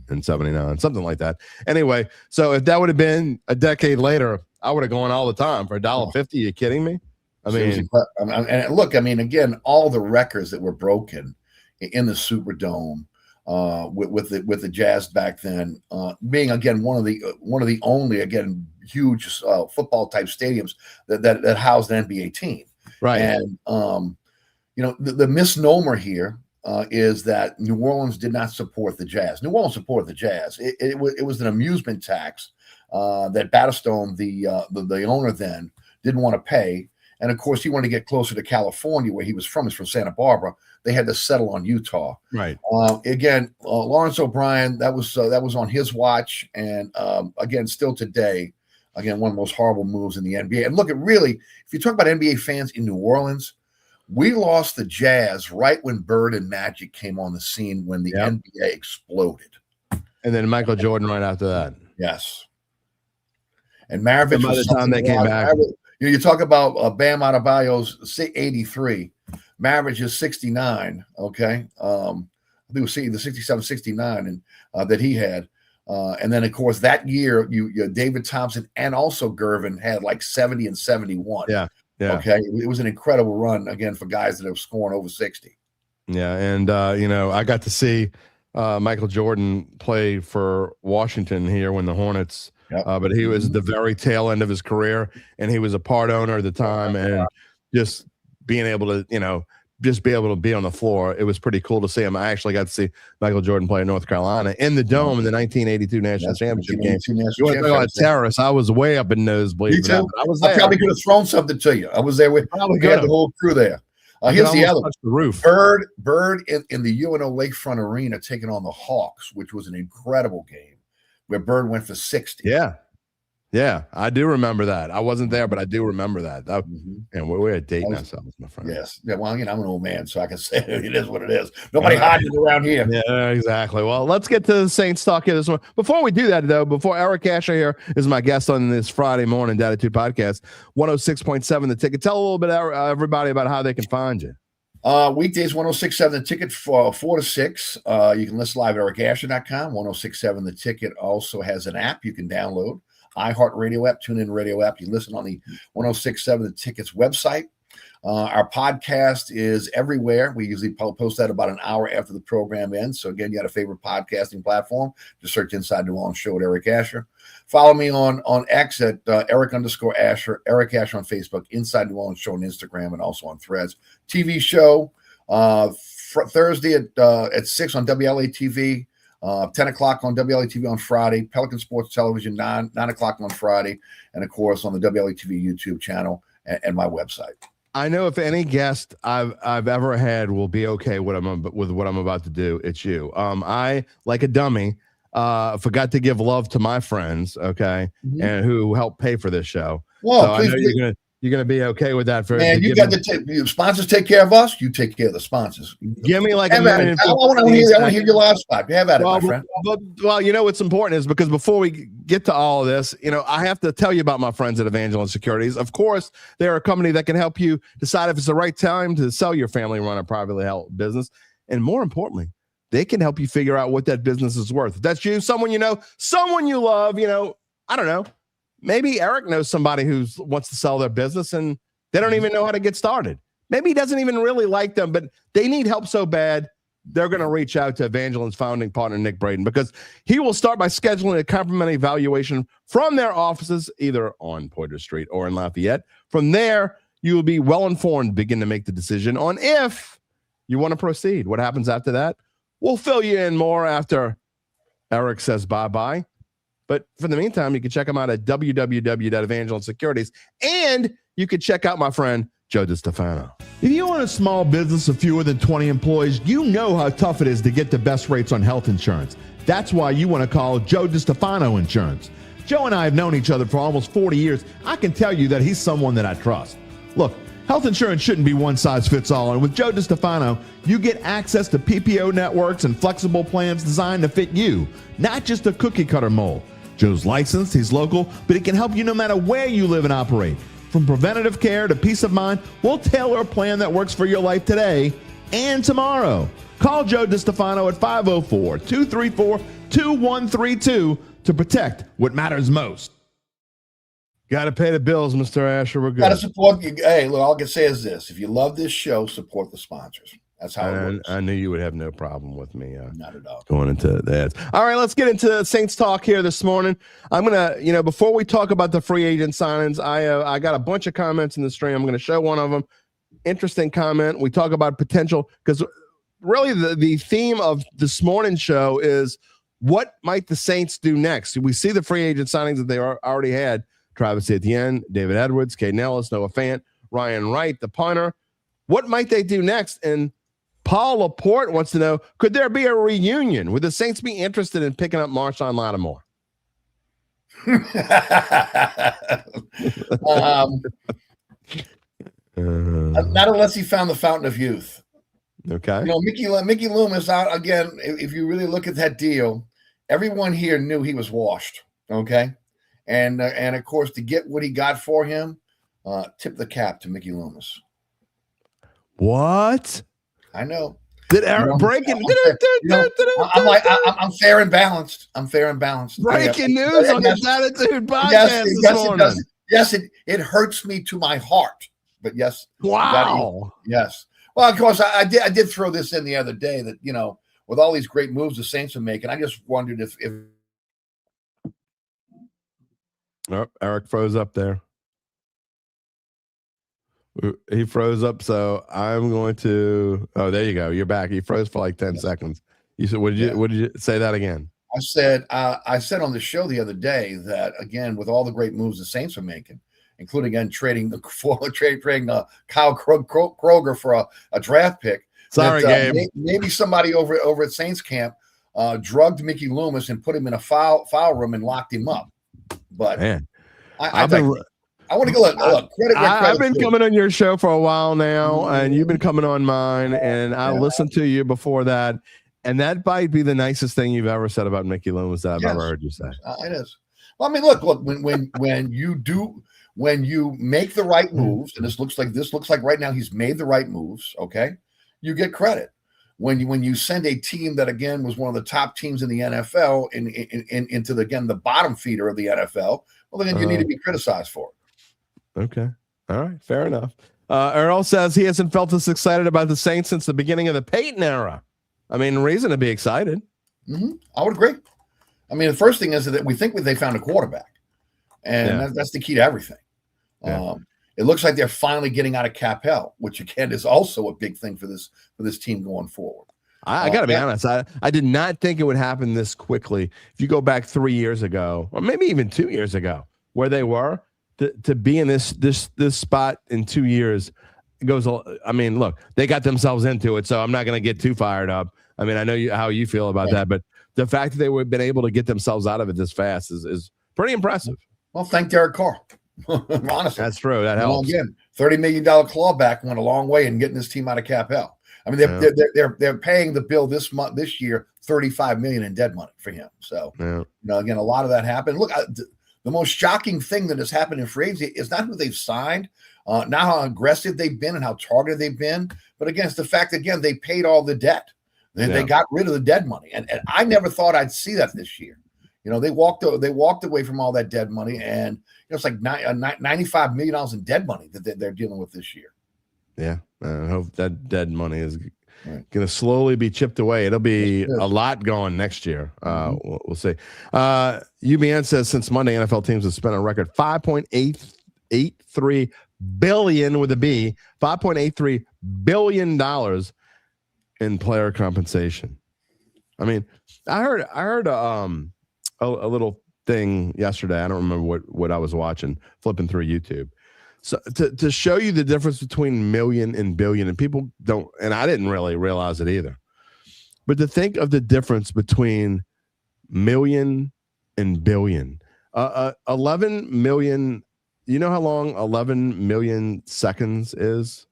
in 79, something like that. Anyway, so if that would have been a decade later, I would have gone all the time for $1.50. You kidding me? And look, again, all the records that were broken in the Superdome with the Jazz back then, being again one of the only, again, huge football type stadiums that housed an NBA team. Right. And the misnomer here is that New Orleans did not support the Jazz. New Orleans supported the Jazz. It was an amusement tax that Battistone, the owner then, didn't want to pay. And of course, he wanted to get closer to California, where he was from. He's from Santa Barbara. They had to settle on Utah. Right. Again, Lawrence O'Brien, that was on his watch, and again, still today, again, one of the most horrible moves in the NBA. And look, if you talk about NBA fans in New Orleans, we lost the Jazz right when Bird and Magic came on the scene when the NBA exploded. And then Michael Jordan right after that. Yes. And Maravich, by the time they came back. You talk about Bam Adebayo's 83. Maravich is 69. Okay. I think it was the 67, 69 and that he had. And then, of course, that year, you David Thompson and also Gervin had like 70 and 71. Yeah. Yeah. Okay. It was an incredible run, again, for guys that have scoring over 60. Yeah. And, I got to see Michael Jordan play for Washington here when the Hornets, but he was the very tail end of his career, and he was a part owner at the time, and just being able to, be on the floor. It was pretty cool to see him. I actually got to see Michael Jordan play in North Carolina in the Dome in the 1982 National Championship game. You want to talk about terrorists? I was way up in nosebleed. Me too. I was there. I probably could have thrown something to you. I was there with the whole crew there. Here's the other the roof. Bird in the UNO Lakefront Arena taking on the Hawks, which was an incredible game where Bird went for 60. Yeah, I do remember that. I wasn't there, but I do remember that. And we're dating ourselves, my friend. Yes. Yeah, well, I'm an old man, so I can say it is what it is. Nobody hiding around here. Yeah, exactly. Well, let's get to the Saints talk here this morning. Before we do that, though, before Eric Asher here is my guest on this Friday morning Dattitude podcast, 106.7 The Ticket. Tell a little bit everybody about how they can find you. Weekdays, 106.7 The Ticket, 4 to 6. You can listen live at ericasher.com. 106.7 The Ticket also has an app you can download. iHeartRadio app, TuneIn Radio app. You listen on the 106.7 The Ticket's website. Our podcast is everywhere. We usually post that about an hour after the program ends. So again, you got a favorite podcasting platform. Just search Inside New Orleans Show with Eric Asher. Follow me on X at Eric_Asher, Eric Asher on Facebook, Inside New Orleans Show on Instagram, and also on Threads. TV show Thursday at 6 on WLA TV. 10 o'clock on WLA TV on Friday, Pelican Sports Television, 9 o'clock on Friday, and of course on the WLA TV YouTube channel and my website. I know if any guest I've ever had will be okay with what I'm about to do, it's you. I, like a dummy, forgot to give love to my friends, okay, and who helped pay for this show. Well, so I know you're gonna be okay with that. Man, you got the sponsors take care of us. You take care of the sponsors. Give me like a minute. I want to hear your last spot. Have at it, my friend. Well, you know what's important is because before we get to all of this, I have to tell you about my friends at Evangeline Securities. Of course, they're a company that can help you decide if it's the right time to sell your family-run or privately held business, and more importantly, they can help you figure out what that business is worth. If that's you, someone you know, someone you love, I don't know. Maybe Eric knows somebody who wants to sell their business and they don't even know how to get started. Maybe he doesn't even really like them, but they need help so bad, they're going to reach out to Evangeline's founding partner, Nick Braden, because he will start by scheduling a complimentary evaluation from their offices, either on Poydras Street or in Lafayette. From there, you will be well-informed, begin to make the decision on if you want to proceed. What happens after that? We'll fill you in more after Eric says bye-bye. But for the meantime, you can check them out at www.Evangeline Securities, and you can check out my friend, Joe DiStefano. If you own a small business of fewer than 20 employees, you know how tough it is to get the best rates on health insurance. That's why you want to call Joe DiStefano Insurance. Joe and I have known each other for almost 40 years. I can tell you that he's someone that I trust. Look, health insurance shouldn't be one size fits all, and with Joe DiStefano, you get access to PPO networks and flexible plans designed to fit you, not just a cookie cutter mold. Joe's licensed, he's local, but he can help you no matter where you live and operate. From preventative care to peace of mind, we'll tailor a plan that works for your life today and tomorrow. Call Joe DiStefano at 504-234-2132 to protect what matters most. Got to pay the bills, Mr. Asher. We're good. Got to support you. Hey, look, all I can say is this. If you love this show, support the sponsors. That's how it works. I knew you would have no problem with me not at all going into that. All right, let's get into Saints talk here this morning. I'm going to, before we talk about the free agent signings, I got a bunch of comments in the stream. I'm going to show one of them. Interesting comment. We talk about potential because really the theme of this morning's show is what might the Saints do next? We see the free agent signings that they already had. Travis Etienne, David Edwards, Caden Ellis, Noah Fant, Ryan Wright, the punter. What might they do next? And Paul Laporte wants to know, could there be a reunion? Would the Saints be interested in picking up Marshawn Lattimore? Not unless he found the fountain of youth. Okay. Mickey Loomis out again. If you really look at that deal, everyone here knew he was washed. Okay. And of course, to get what he got for him, tip the cap to Mickey Loomis. What? I know. Did Eric break it? I'm fair and balanced. I'm fair and balanced. Breaking news on the Dattitude podcast this morning. Yes, it hurts me to my heart. But yes. Wow. Yes. Well, of course, I did throw this in the other day that, with all these great moves the Saints are making, I just wondered if Eric froze up there. He froze up, so I'm going to. Oh, there you go. You're back. He froze for like 10 seconds. You said, "What did you say that again?" I said on the show the other day that again, with all the great moves the Saints are making, including again trading Kyle Kroger for a draft pick. Sorry, Gabe. Maybe somebody over at Saints camp drugged Mickey Loomis and put him in a foul room and locked him up. But man, I want to go look. I've been coming on your show for a while now, and you've been coming on mine, and I listened to you before that, and that might be the nicest thing you've ever said about Mickey Loomis that I've ever heard you say. It is. Well, I mean, look. When you make the right moves, and this looks like right now he's made the right moves. Okay, you get credit. When you send a team that again was one of the top teams in the NFL into the bottom feeder of the NFL, well then you need to be criticized for it. Okay. All right. Fair enough. Earl says he hasn't felt this excited about the Saints since the beginning of the Peyton era. I mean, reason to be excited. I would agree. I mean, the first thing is that we think they found a quarterback, and that's the key to everything. Yeah. It looks like they're finally getting out of cap hell, which again is also a big thing for this team going forward. I got to be honest. I did not think it would happen this quickly. If you go back 3 years ago, or maybe even 2 years ago, where they were to be in this spot in 2 years, it goes. I mean, look, they got themselves into it, so I'm not going to get too fired up. I mean, I know how you feel about that, but the fact that they would have been able to get themselves out of it this fast is pretty impressive. Well, thank Derek Carr. Honestly, that's true. That helps. Again, $30 million clawback went a long way in getting this team out of cap hell. I mean, they're paying the bill this year, $35 million in dead money for him. So, again, a lot of that happened. Look, the most shocking thing that has happened in free agency is not who they've signed, not how aggressive they've been and how targeted they've been, but again, it's the fact again they paid all the debt. They got rid of the dead money, and I never thought I'd see that this year. They walked away from all that dead money, and it's like $95 million in dead money that they're dealing with this year. Yeah, I hope that dead money is going to slowly be chipped away. It'll be a lot going next year. We'll see. UBN says since Monday, NFL teams have spent a record $5.883 billion with a B, $5.83 billion in player compensation. I mean, I heard a little thing yesterday. I don't remember what I was watching, flipping through YouTube. So to show you the difference between million and billion, and people don't, and I didn't really realize it either, but to think of the difference between million and billion, 11 million. You know how long 11 million seconds is?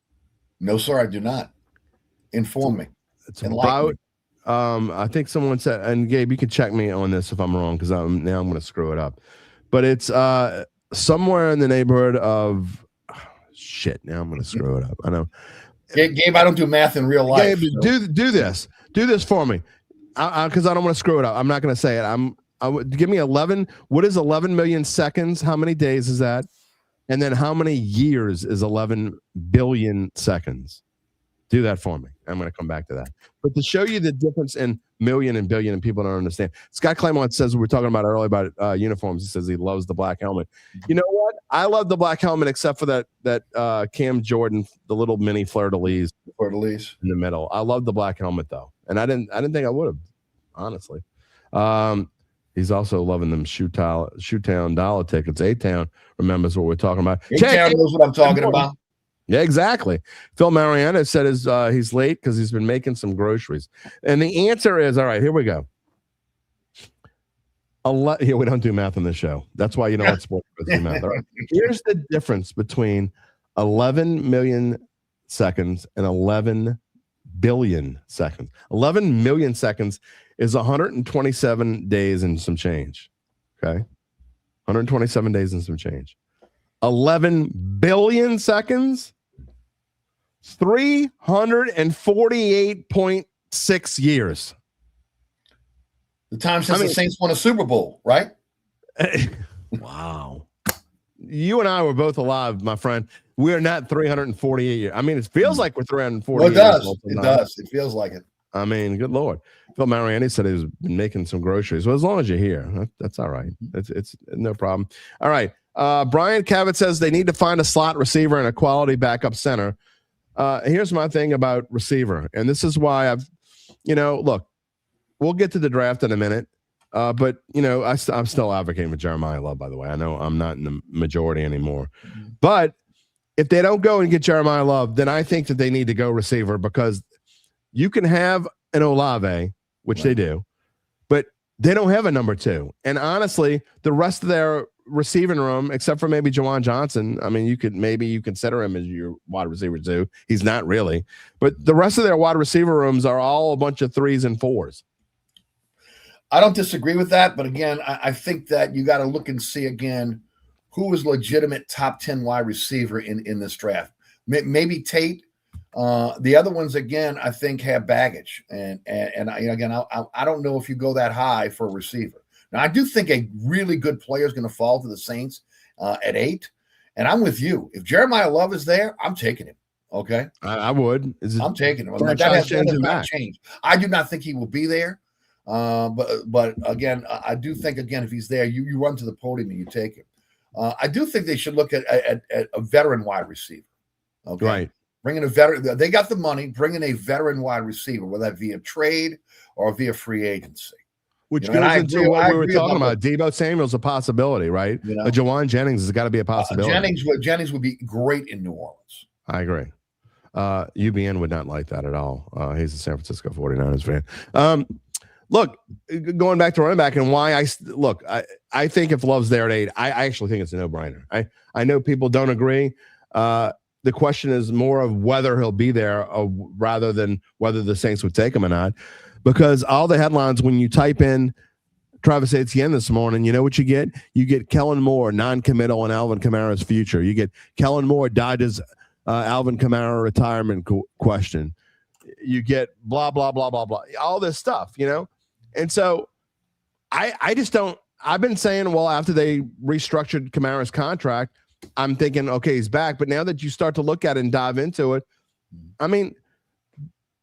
No, sir, I do not. Inform me. It's about. I think someone said, and Gabe, you can check me on this if I'm wrong, because I'm going to screw it up. But it's somewhere in the neighborhood of shit. Now I'm going to screw it up. I know. Gabe, I don't do math in real life. Gabe, so. do this for me, because I don't want to screw it up. I'm not going to say it. Give me 11. What is 11 million seconds? How many days is that? And then how many years is 11 billion seconds? Do that for me. I'm going to come back to that. But to show you the difference in million and billion, and people don't understand. Scott Claremont says, we were talking about earlier about uniforms. He says he loves the black helmet. You know what? I love the black helmet except for that Cam Jordan, the little mini fleur-de-lis in the middle. I love the black helmet though, and I didn't think I would have, honestly. He's also loving them Shoetown dollar tickets. A-Town remembers what we're talking about. A-Town knows what I'm talking about. Yeah, exactly. Phil Mariano said he's late because he's been making some groceries. And the answer is, all right, here we go. Here, we don't do math on this show. That's why you don't let sports do math. All right. Here's the difference between 11 million seconds and 11 billion seconds. 11 million seconds is 127 days and some change. Okay? 127 days and some change. 11 billion seconds, 348.6 years. The time since the Saints won a Super Bowl, right? Wow. You and I were both alive, my friend. We are not 348 years. I mean, it feels like we're 348 years. It does. It feels like it. I mean, good Lord. Phil Mariani said he was making some groceries. Well, as long as you're here, that's all right. It's no problem. All right. Brian Cavett says they need to find a slot receiver and a quality backup center. Here's my thing about receiver, and this is why look, we'll get to the draft in a minute, but I'm still advocating for Jeremiah Love, by the way. I know I'm not in the majority anymore, but if they don't go and get Jeremiah Love, then I think that they need to go receiver, because you can have an Olave, which they do, but they don't have a number two. And honestly, the rest of their receiving room, except for maybe Jawan Johnson, I mean, you consider him as your wide receiver too. He's not really, but the rest of their wide receiver rooms are all a bunch of 3s and 4s. I don't disagree with that, but again, I think that you got to look and see again who is legitimate top 10 wide receiver in this draft. Maybe Tate. The other ones, again, I think have baggage, and again, I don't know if you go that high for a receiver. Now, I do think a really good player is going to fall to the Saints at 8, And I'm with you. If Jeremiah Love is there, I'm taking him. Okay. I would. I'm taking him. That has not not changed. I do not think he will be there. But again, I do think, again, if he's there, you run to the podium and you take him. I do think they should look at a veteran wide receiver. Okay. Right. Bringing a veteran. They got the money. Bringing a veteran wide receiver, whether that via trade or via free agency. Which goes into what we were talking about. Deebo Samuel's a possibility, right? A Jawan Jennings has got to be a possibility. Jennings would be great in New Orleans. I agree. UBN would not like that at all. He's a San Francisco 49ers fan. Look, going back to running back and why I think if Love's there at 8, I actually think it's a no-brainer. I know people don't agree. The question is more of whether he'll be there rather than whether the Saints would take him or not. Because all the headlines, when you type in Travis Etienne this morning, you know what you get? You get Kellen Moore, non-committal on Alvin Kamara's future. You get Kellen Moore dodges Alvin Kamara retirement question. You get blah, blah, blah, blah, blah. All this stuff, And so I just don't – I've been saying, well, after they restructured Kamara's contract, I'm thinking, okay, he's back. But now that you start to look at it and dive into it, I mean –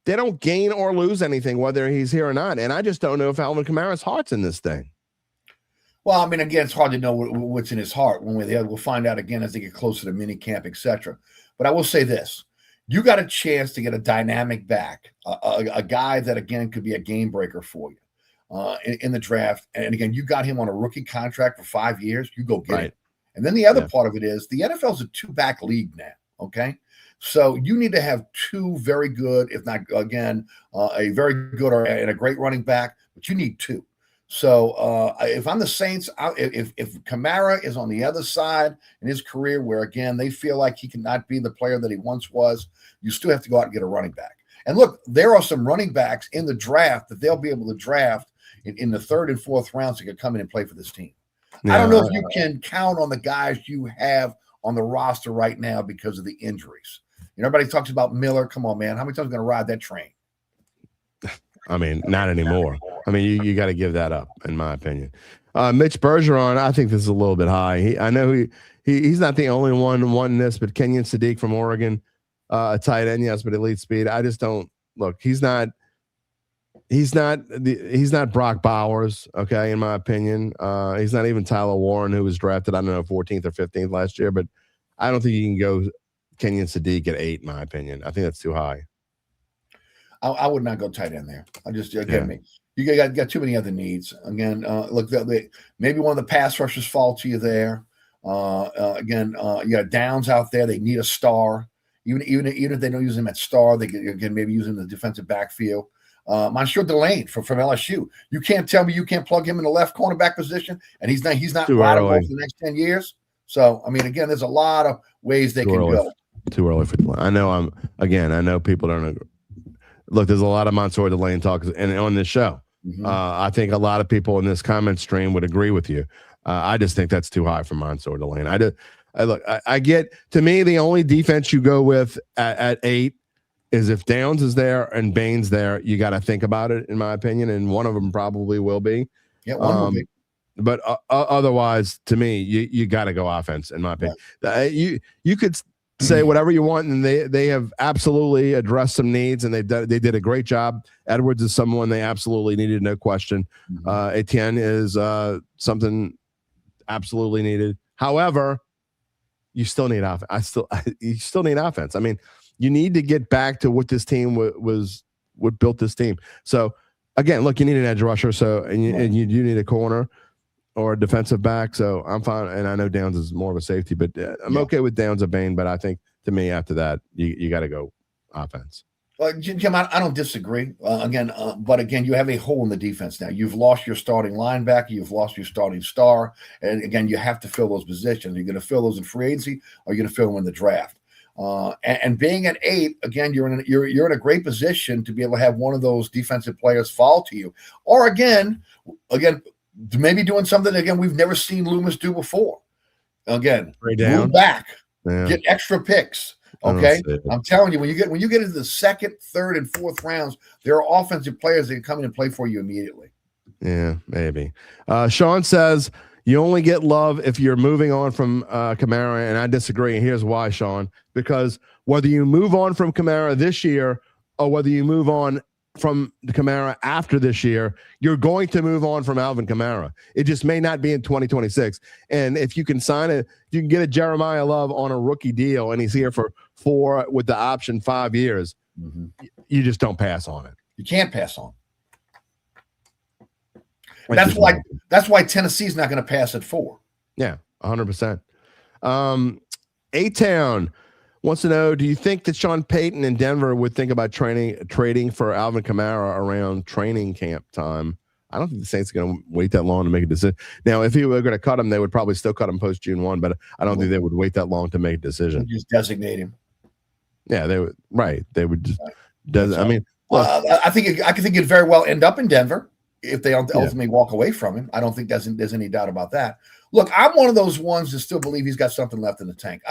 they don't gain or lose anything whether he's here or not. And I just don't know if Alvin Kamara's heart's in this thing. Well, I mean, again, it's hard to know what's in his heart. We'll find out again as they get closer to mini camp, etc. But I will say this. You got a chance to get a dynamic back, a guy that, again, could be a game breaker for you in the draft. And again, you got him on a rookie contract for 5 years. You go get it. And then the other part of it is the NFL's a 2-back league now, okay? So you need to have 2 very good, if not, again, a very good and a great running back, but you need 2. So if I'm the Saints, if Kamara is on the other side in his career where, again, they feel like he cannot be the player that he once was, you still have to go out and get a running back. And look, there are some running backs in the draft that they'll be able to draft in the 3rd and 4th rounds that can come in and play for this team. Yeah. I don't know if you can count on the guys you have on the roster right now because of the injuries. Everybody talks about Miller. Come on, man. How many times are you going to ride that train? I mean, not anymore. I mean, you got to give that up, in my opinion. Mitch Bergeron, I think this is a little bit high. I know he's not the only one wanting this, but Kenyon Sadiq from Oregon, a tight end, yes, but elite speed. I just don't look. He's not Brock Bowers, okay, in my opinion. He's not even Tyler Warren, who was drafted, I don't know, 14th or 15th last year, but I don't think you can go Kenyon Sadiq at 8, in my opinion. I think that's too high. I would not go tight end there. I just me. You got too many other needs. Again, look, maybe one of the pass rushers fall to you there. Again, you got Downs out there. They need a star. Even if they don't use him at star, they can maybe use him in the defensive backfield. Monsieur Delane from LSU. You can't tell me you can't plug him in the left cornerback position, and he's not rideable for the next 10 years. So, I mean, again, there's a lot of ways they can go. Too early for Delane. I know people don't agree. Look, there's a lot of Monsieur Delane talk on this show. Mm-hmm. I think a lot of people in this comment stream would agree with you. I just think that's too high for Monsieur Delane. I get, to me, the only defense you go with at 8 is if Downs is there and Bain's there, you got to think about it, in my opinion, and one of them probably will be. Yeah, one will be. But otherwise, to me, you got to go offense, in my opinion. Yeah. You could say whatever you want, and they have absolutely addressed some needs, and they did a great job. Edwards is someone they absolutely needed, no question. Mm-hmm. Etienne is something absolutely needed. However, you still need offense. You still need offense. I mean, you need to get back to what this team was, what built this team. So again, look, you need an edge rusher. So and you do need a corner or a defensive back. So I'm fine. And I know Downs is more of a safety, but I'm okay with Downs and Bain. But I think, to me, after that, you got to go offense. Well, Jim, I don't disagree. But again, you have a hole in the defense now. You've lost your starting linebacker. You've lost your starting star. And again, you have to fill those positions. You're going to fill those in free agency, or you're going to fill them in the draft. And being at 8, again, you're in a great position to be able to have one of those defensive players fall to you, or again, maybe doing something again we've never seen Loomis do before. Again, move back, get extra picks. Okay, I'm telling you, when you get into the 2nd, 3rd, and 4th rounds, there are offensive players that can come in and play for you immediately. Yeah, maybe. Sean says, You only get love if you're moving on from Kamara, and I disagree. And here's why, Sean. Because whether you move on from Kamara this year or whether you move on from Kamara after this year, you're going to move on from Alvin Kamara. It just may not be in 2026. And if you can sign it, you can get a Jeremiah Love on a rookie deal, and he's here for 4 with the option 5 years. You just don't pass on it. You can't pass on. That's why Tennessee's not going to pass at 4. Yeah, 100%. A-Town wants to know, do you think that Sean Payton in Denver would think about trading for Alvin Kamara around training camp time? I don't think the Saints are going to wait that long to make a decision. Now, if he were going to cut him, they would probably still cut him post June 1, but I don't think they would wait that long to make a decision. Just designate him. Yeah, they would. Right. They would just I mean, I think it very well end up in Denver if they ultimately walk away from him. I don't think there's any doubt about that. Look, I'm one of those ones that still believe he's got something left in the tank.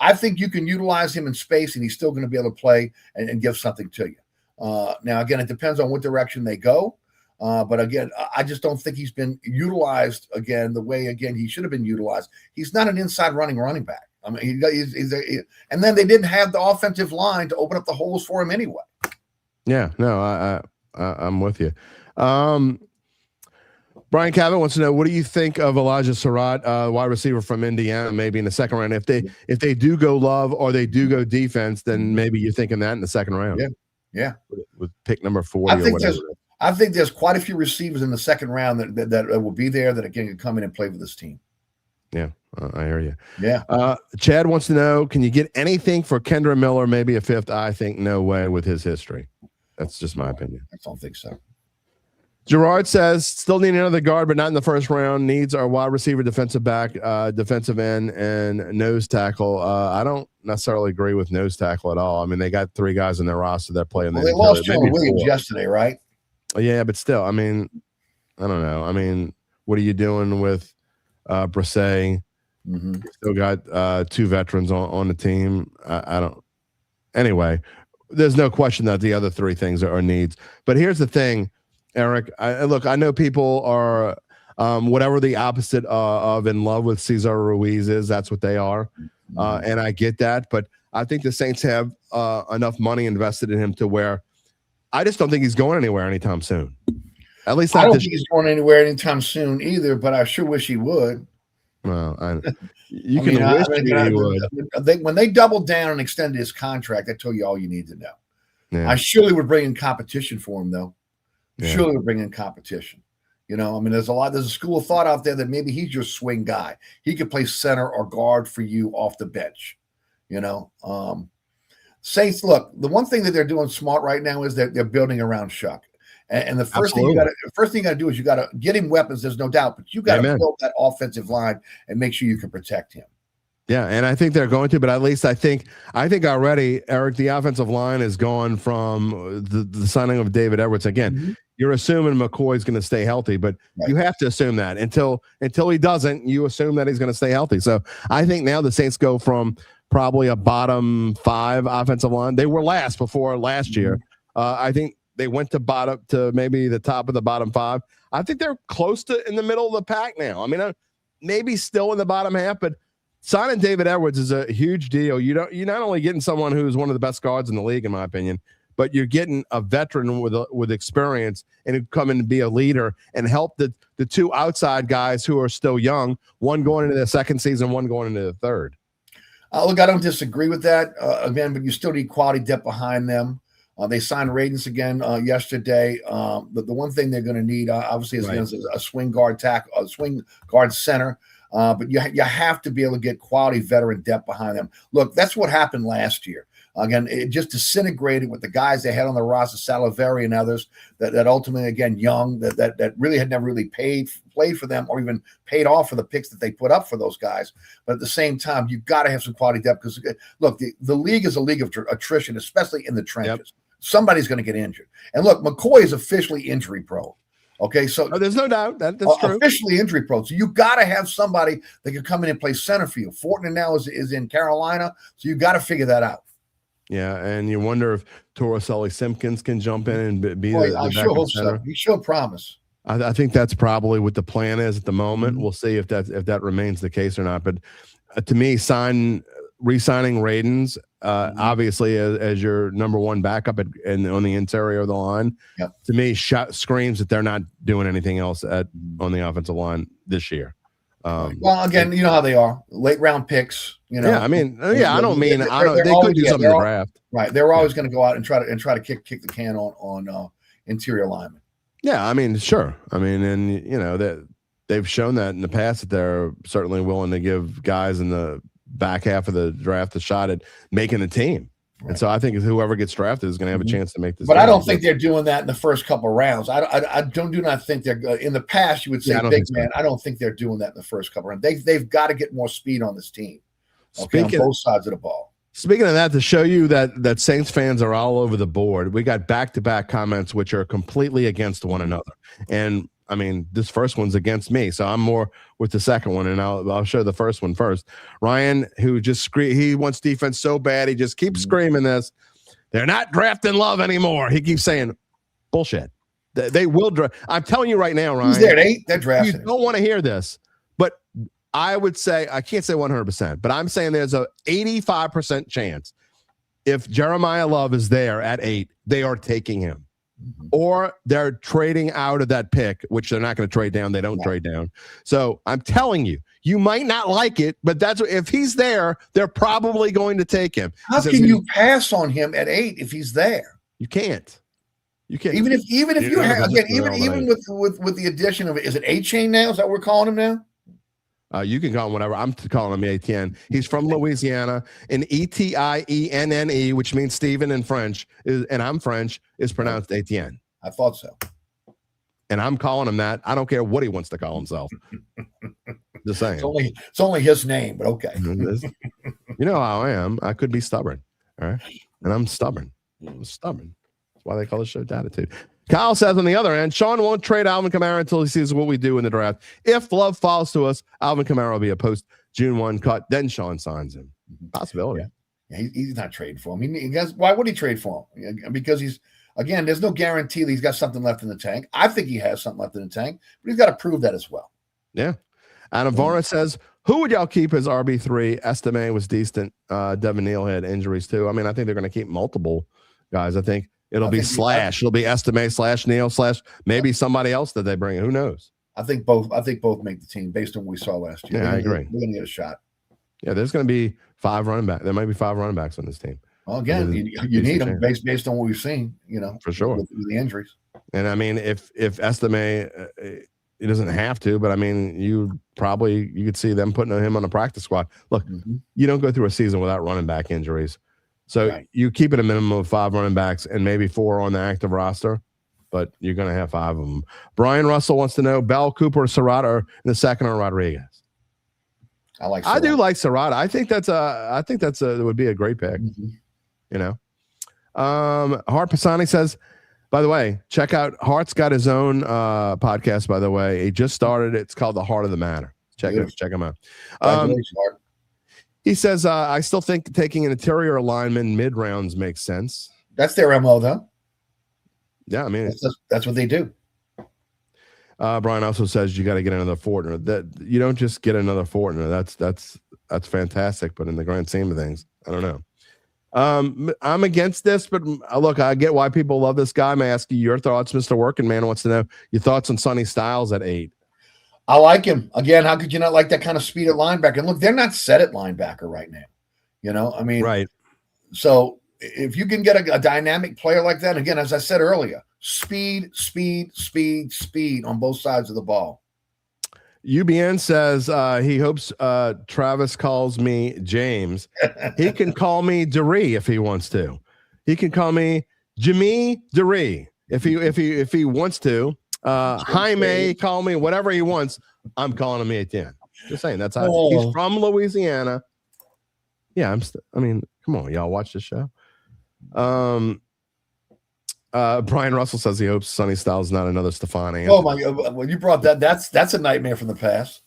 I think you can utilize him in space, and he's still going to be able to play and give something to you. Now, again, it depends on what direction they go. But again, I just don't think he's been utilized again the way he should have been utilized. He's not an inside running back. I mean, and then they didn't have the offensive line to open up the holes for him anyway. Yeah, no, I'm with you. Brian Cabot wants to know, what do you think of Elijah Surratt, wide receiver from Indiana, maybe in the second round? If they do go Love or they do go defense, then maybe you're thinking that in the second round. Yeah. With pick number 40 or whatever. I think there's quite a few receivers in the second round that will be there that again can come in and play with this team. Yeah, I hear you. Yeah. Chad wants to know, can you get anything for Kendra Miller, maybe a 5th? I think no way with his history. That's just my opinion. I don't think so. Gerard says, still need another guard, but not in the first round. Needs our wide receiver, defensive back, defensive end, and nose tackle. I don't necessarily agree with nose tackle at all. I mean, they got 3 guys in their roster that play in the. They lost Jonah Williams yesterday, right? Yeah, but still, I mean, I don't know. I mean, what are you doing with Brisset? Still got 2 veterans on the team. I don't. Anyway, there's no question that the other 3 things are needs. But here's the thing, Eric. I know people are whatever the opposite of in love with Cesar Ruiz is. That's what they are, and I get that. But I think the Saints have enough money invested in him to where I just don't think he's going anywhere anytime soon. At least I don't think he's going anywhere anytime soon either. But I sure wish he would. Well, you can wish he would. When they doubled down and extended his contract, I told you all you need to know. Yeah. I surely would bring in competition for him, though. Yeah. Surely would bring in competition. You know, I mean, there's a school of thought out there that maybe he's your swing guy. He could play center or guard for you off the bench. You know, Saints, look, the one thing that they're doing smart right now is that they're building around Shuck. And the first thing you got to do is you got to get him weapons. There's no doubt, but you got to build that offensive line and make sure you can protect him. Yeah, and I think they're going to, but at least I think already, Eric, the offensive line is gone from the signing of David Edwards. Again, you're assuming McCoy's going to stay healthy, but you have to assume that until he doesn't, you assume that he's going to stay healthy. So I think now the Saints go from probably a bottom 5 offensive line. They were last before last year. I think they went to maybe the top of the bottom 5. I think they're close to in the middle of the pack now. I mean, maybe still in the bottom half, but signing David Edwards is a huge deal. You're not only getting someone who's one of the best guards in the league, in my opinion, but you're getting a veteran with experience and who come in to be a leader and help the 2 outside guys who are still young, one going into the second season, one going into the third. Look, I don't disagree with that again, but you still need quality depth behind them. They signed Radens again yesterday. The one thing they're going to need, obviously, is a swing guard a swing guard center. But you have to be able to get quality veteran depth behind them. Look, that's what happened last year. Again, it just disintegrated with the guys they had on the roster, Salivari and others, that ultimately, again, young, that really had never really played for them or even paid off for the picks that they put up for those guys. But at the same time, you've got to have some quality depth because, look, the league is a league of attrition, especially in the trenches. Yep. Somebody's going to get injured. And look, McCoy is officially injury prone. Okay, so there's no doubt that's true. Officially injury prone. So you got to have somebody that can come in and play center field. Fortner now is in Carolina, so you got to figure that out. Yeah, and you wonder if Torricelli Simpkins can jump in and be I sure hope so. He sure promise. I think that's probably what the plan is at the moment. We'll see if that remains the case or not. But to me, re-signing Radens, obviously as your number one backup on the interior of the line, to me screams that they're not doing anything else on the offensive line this year. Well, again, you know how they are, late round picks. You know, yeah, I mean, I don't mean they're I don't. They always, could do something in the draft, right? They're always going to go out and try to kick the can on interior linemen. Yeah, I mean, sure. I mean, and you know that they've shown that in the past that they're certainly willing to give guys in the back half of the draft a shot at making the team. Right. And so I think whoever gets drafted is going to have a chance to make this. But I don't think they're doing that in the first couple of rounds. I do not think they're in the past. You would say big man. I don't think they're doing that in the first couple of rounds. They've got to get more speed on this team. Okay, on both sides of the ball. Speaking of that, to show you that Saints fans are all over the board, we got back-to-back comments which are completely against one another. And I mean, this first one's against me, so I'm more with the second one, and I'll show the first one first. Ryan, who just he wants defense so bad, he just keeps screaming this. They're not drafting Love anymore. He keeps saying, bullshit. They will draft. I'm telling you right now, Ryan. Who's there? They're drafting. You don't want to hear this, but I would say, I can't say 100%, but I'm saying there's a 85% chance if Jeremiah Love is there at 8, they are taking him. Or they're trading out of that pick, which they're not going to trade down. They don't trade down. So I'm telling you, you might not like it, but that's if he's there, they're probably going to take him. How can you pass on him at 8 if he's there? You can't. You can't. Even if you have again, even with the addition of is it A-Chain now? Is that what we're calling him now? You can call him whatever. I'm calling him Etienne. He's from Louisiana, and Etienne, which means Stephen in French, and I'm French, is pronounced Etienne. I thought so. And I'm calling him that. I don't care what he wants to call himself. Just saying. It's only his name, but okay. You know how I am. I could be stubborn. All right. And I'm stubborn. That's why they call the show Dattitude. Kyle says on the other end, Sean won't trade Alvin Kamara until he sees what we do in the draft. If Love falls to us, Alvin Kamara will be a post June 1 cut. Then Sean signs him. Possibility. Yeah, he's not trading for him. Why would he trade for him? Because there's no guarantee that he's got something left in the tank. I think he has something left in the tank, but he's got to prove that as well. Yeah. Adam Varna says, who would y'all keep as RB3? Estime was decent. Devin Neal had injuries too. I mean, I think they're going to keep multiple guys. I think it'll be Slash. It'll be Estime / Neal / maybe somebody else that they bring. Who knows? I think both make the team based on what we saw last year. Yeah, I agree. We're going to get a shot. Yeah, there's going to be 5 running backs. There might be 5 running backs on this team. Well, again, you need them based on what we've seen. For sure with the injuries. And I mean, if Estime, he doesn't have to, but I mean, you could see them putting him on a practice squad. Look, you don't go through a season without running back injuries. So you keep it a minimum of 5 running backs and maybe 4 on the active roster, but you're going to have 5 of them. Brian Russell wants to know Bell, Cooper, Serrata in the second or Rodriguez. I do like Serrata. I think that's it would be a great pick. Hart Pisani says, by the way, check out Hart's got his own podcast, by the way. He just started. It's called The Heart of the Matter. Check him out. He says, I still think taking an interior lineman mid-rounds makes sense. That's their MO, though. Yeah, I mean. That's what they do. Brian also says you got to get another Fortner. That you don't just get another Fortner. That's fantastic, but in the grand scheme of things, I don't know. I'm against this, but look, I get why people love this guy. May I ask you your thoughts? Mr. Working Man wants to know your thoughts on Sonny Styles at 8. I like him. Again, how could you not like that kind of speed at linebacker? And look, they're not set at linebacker right now. I mean, right. So if you can get a dynamic player like that, again, as I said earlier, speed on both sides of the ball. UBN says he hopes Travis calls me James. He can call me Derry if he wants to. He can call me Jimmy Derry if he wants to. Jaime, call me whatever he wants. I'm calling him Etienne. Just saying that's how he's from Louisiana. Yeah, I mean, come on, y'all watch the show. Brian Russell says he hopes Sonny Styles is not another Stephon Anthony. Oh my God! When you brought that, that's a nightmare from the past.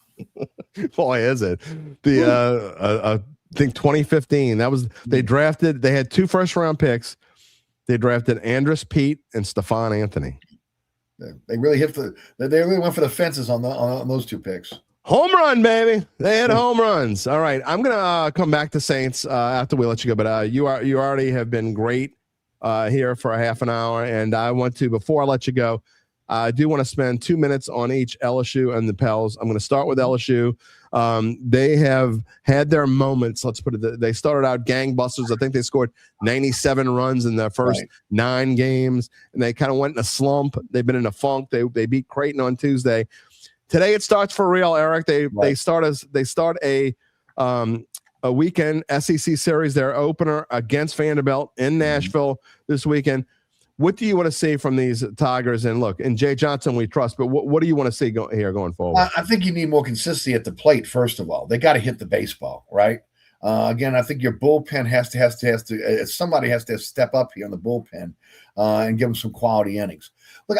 Boy, is it? I think 2015. They had 2 first-round picks. They drafted Andrus Pete and Stephon Anthony. They really went for the fences on those 2 picks. Home run, baby. They had home runs. All right. I'm going to come back to Saints after we let you go. But you already have been great here for a half an hour. And I want to, before I let you go, I do want to spend 2 minutes on each LSU and the Pels. I'm going to start with LSU. They have had their moments. Let's put it. They started out gangbusters. I think they scored 97 runs in their first 9 games. And they kind of went in a slump. They've been in a funk. They beat Creighton on Tuesday. Today it starts for real, Eric. They start a weekend SEC series, their opener against Vanderbilt in Nashville this weekend. What do you want to see from these Tigers? And look, in Jay Johnson we trust, but what do you want to see going forward? I think you need more consistency at the plate. First of all, they got to hit the baseball, right? Again, I think your bullpen has to somebody has to step up here on the bullpen and give them some quality innings. Look,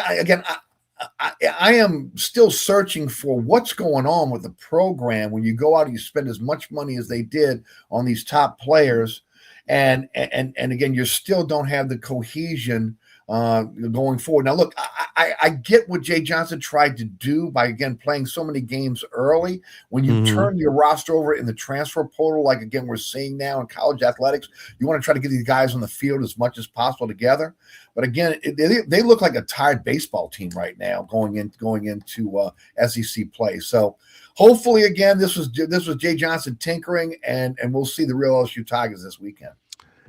I am still searching for what's going on with the program when you go out and you spend as much money as they did on these top players, and again, you still don't have the cohesion going forward. Now, look, I get what Jay Johnson tried to do by, again, playing so many games early. When you turn your roster over in the transfer portal, like, again, we're seeing now in college athletics, you want to try to get these guys on the field as much as possible together. But again, they look like a tired baseball team right now going into SEC play. So hopefully, again, this was Jay Johnson tinkering, and we'll see the real LSU Tigers this weekend.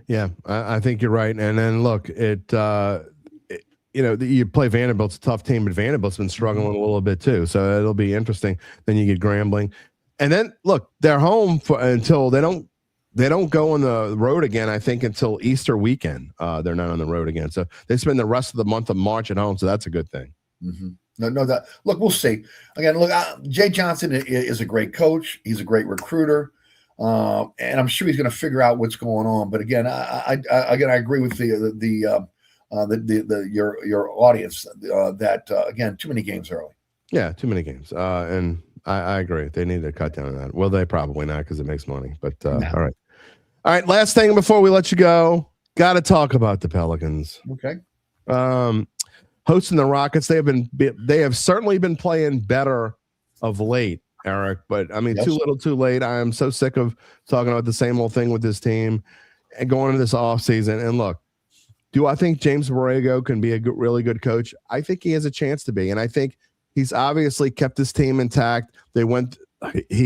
Yeah, I think you're right. And then look, you play Vanderbilt. It's a tough team, but Vanderbilt's been struggling a little bit too. So it'll be interesting. Then you get Grambling, and then look, they're home until they don't go on the road again. I think until Easter weekend, they're not on the road again. So they spend the rest of the month of March at home. So that's a good thing. Look, we'll see. Again, look, Jay Johnson is a great coach. He's a great recruiter. And I'm sure he's going to figure out what's going on. But again, I agree with your audience that again, too many games early. Yeah, too many games. And I agree. They need to cut down on that. Well, they probably not because it makes money. But all right. Last thing before we let you go, got to talk about the Pelicans. Okay. Hosting the Rockets, they have certainly been playing better of late, Eric, but I mean, too little, too late. I am so sick of talking about the same old thing with this team and going into this offseason. And look, do I think James Borrego can be a really good coach? I think he has a chance to be, and I think he's obviously kept his team intact. They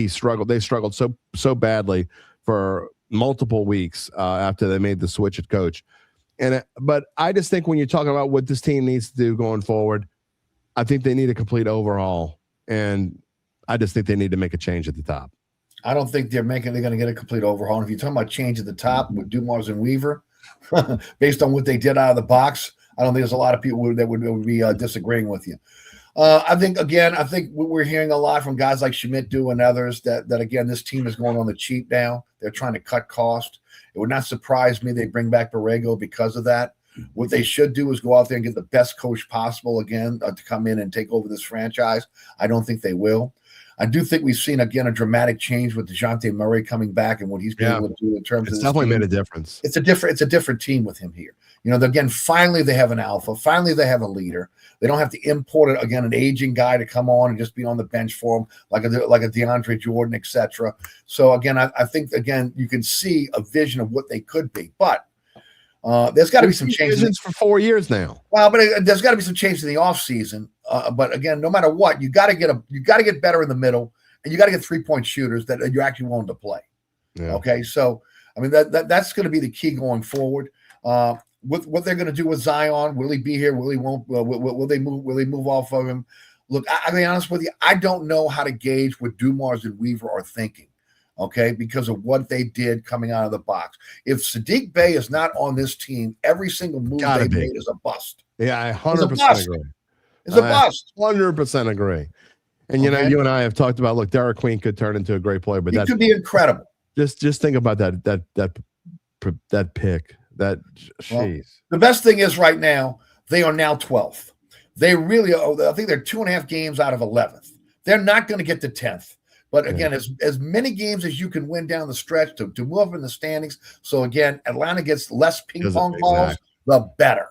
struggled so badly for multiple weeks after they made the switch at coach. But I just think when you're talking about what this team needs to do going forward, I think they need a complete overhaul, and I just think they need to make a change at the top. I don't think they're going to get a complete overhaul. And if you're talking about change at the top with Dumars and Weaver, based on what they did out of the box, I don't think there's a lot of people that would be disagreeing with you. I think we're hearing a lot from guys like Schmidt and others that again, this team is going on the cheap now. They're trying to cut cost. It would not surprise me they bring back Borrego because of that. What they should do is go out there and get the best coach possible again to come in and take over this franchise. I don't think they will. I do think we've seen, again, a dramatic change with DeJounte Murray coming back and what he's been able to do in terms of this definitely team. Made a difference. It's a different team with him here. Again, finally they have an alpha. Finally they have a leader. They don't have to import an aging guy to come on and just be on the bench for him like a DeAndre Jordan, etc. So again, I think again you can see a vision of what they could be, but there's got to be some changes for 4 years now. Well, but there's got to be some changes in the offseason. But again, no matter what, you got to get better in the middle, and you got to get 3-point shooters that you're actually willing to play. Yeah. Okay, so I mean that's going to be the key going forward. With what they're going to do with Zion, will he be here? Will he won't? Will they move? Will they move off of him? Look, I'll be honest with you. I don't know how to gauge what Dumars and Weaver are thinking. Okay, because of what they did coming out of the box. If Sadiq Bey is not on this team, every single move they made is a bust. Yeah, I 100% agree. It's a bust. 100% agree. And you know, you and I have talked about. Look, Derek Queen could turn into a great player, but that could be incredible. Just think about that pick. The best thing is right now they are now 12th. They really I think they're 2.5 games out of 11th. They're not going to get to 10th. But again, as many games as you can win down the stretch to move up in the standings. So again, Atlanta gets less ping pong balls, the better.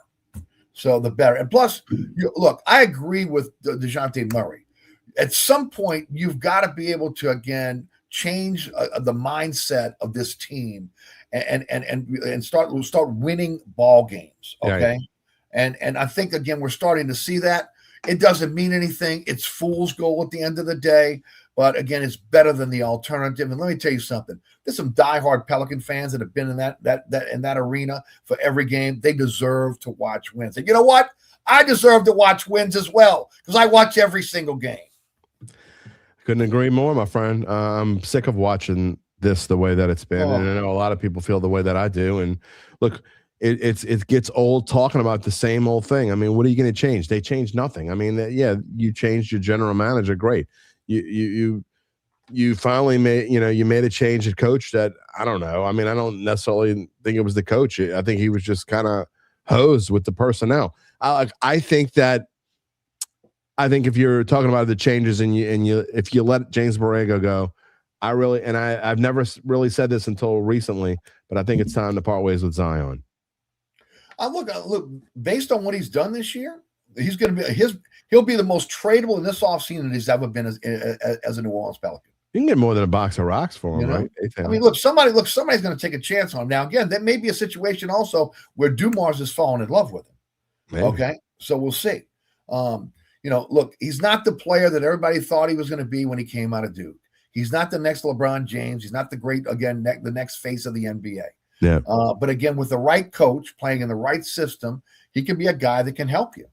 So the better. And plus, look, I agree with DeJounte Murray. At some point, you've got to be able to, again, change the mindset of this team and start winning ball games, okay? Yeah. And I think, again, we're starting to see that. It doesn't mean anything. It's fool's gold at the end of the day. But, again, it's better than the alternative. And let me tell you something. There's some diehard Pelican fans that have been in that arena for every game. They deserve to watch wins. And you know what? I deserve to watch wins as well because I watch every single game. Couldn't agree more, my friend. I'm sick of watching this the way that it's been. And I know a lot of people feel the way that I do. And, look, it gets old talking about the same old thing. I mean, what are you going to change? They changed nothing. I mean, yeah, you changed your general manager. Great. You finally made a change at coach that I don't know. I mean, I don't necessarily think it was the coach. I think he was just kind of hosed with the personnel. I think if you're talking about the changes and if you let James Borrego go, I've never really said this until recently, but I think it's time to part ways with Zion. Look, based on what he's done this year, he's going to be he'll be the most tradable in this offseason that he's ever been as a New Orleans Pelican. You can get more than a box of rocks for him, right? I mean, somebody's going to take a chance on him. Now, again, that may be a situation also where Dumars has fallen in love with him. Maybe. Okay, so we'll see. Look, he's not the player that everybody thought he was going to be when he came out of Duke. He's not the next LeBron James. He's not the next face of the NBA. Yeah. But again, with the right coach playing in the right system, he can be a guy that can help you.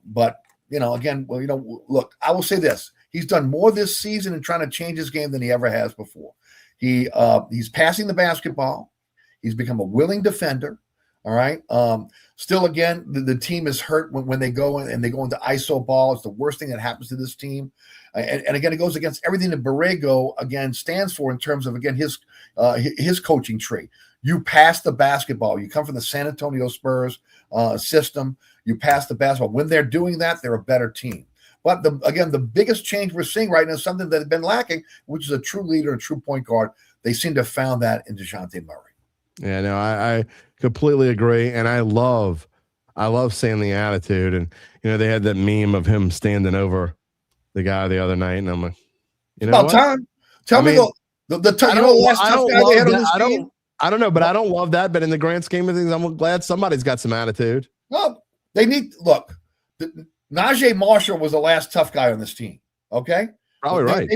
But look, I will say this. He's done more this season in trying to change his game than he ever has before. He's passing the basketball. He's become a willing defender. All right. Still, again, the team is hurt when they go into ISO ball. It's the worst thing that happens to this team. And again, it goes against everything that Borrego, again, stands for in terms of, again, his coaching tree. You pass the basketball. You come from the San Antonio Spurs system. You pass the basketball. When they're doing that, they're a better team. But the biggest change we're seeing right now is something that has been lacking, which is a true leader, a true point guard. They seem to have found that in DeJounte Murray. Yeah, no, I completely agree, and I love seeing the attitude. And they had that meme of him standing over the guy the other night, and I'm like, about what? Time. Tell me the last tough guy they had on this team. I don't know, but I don't love that. But in the grand scheme of things, I'm glad somebody's got some attitude. Well, Najee Marshall was the last tough guy on this team. Okay, probably right.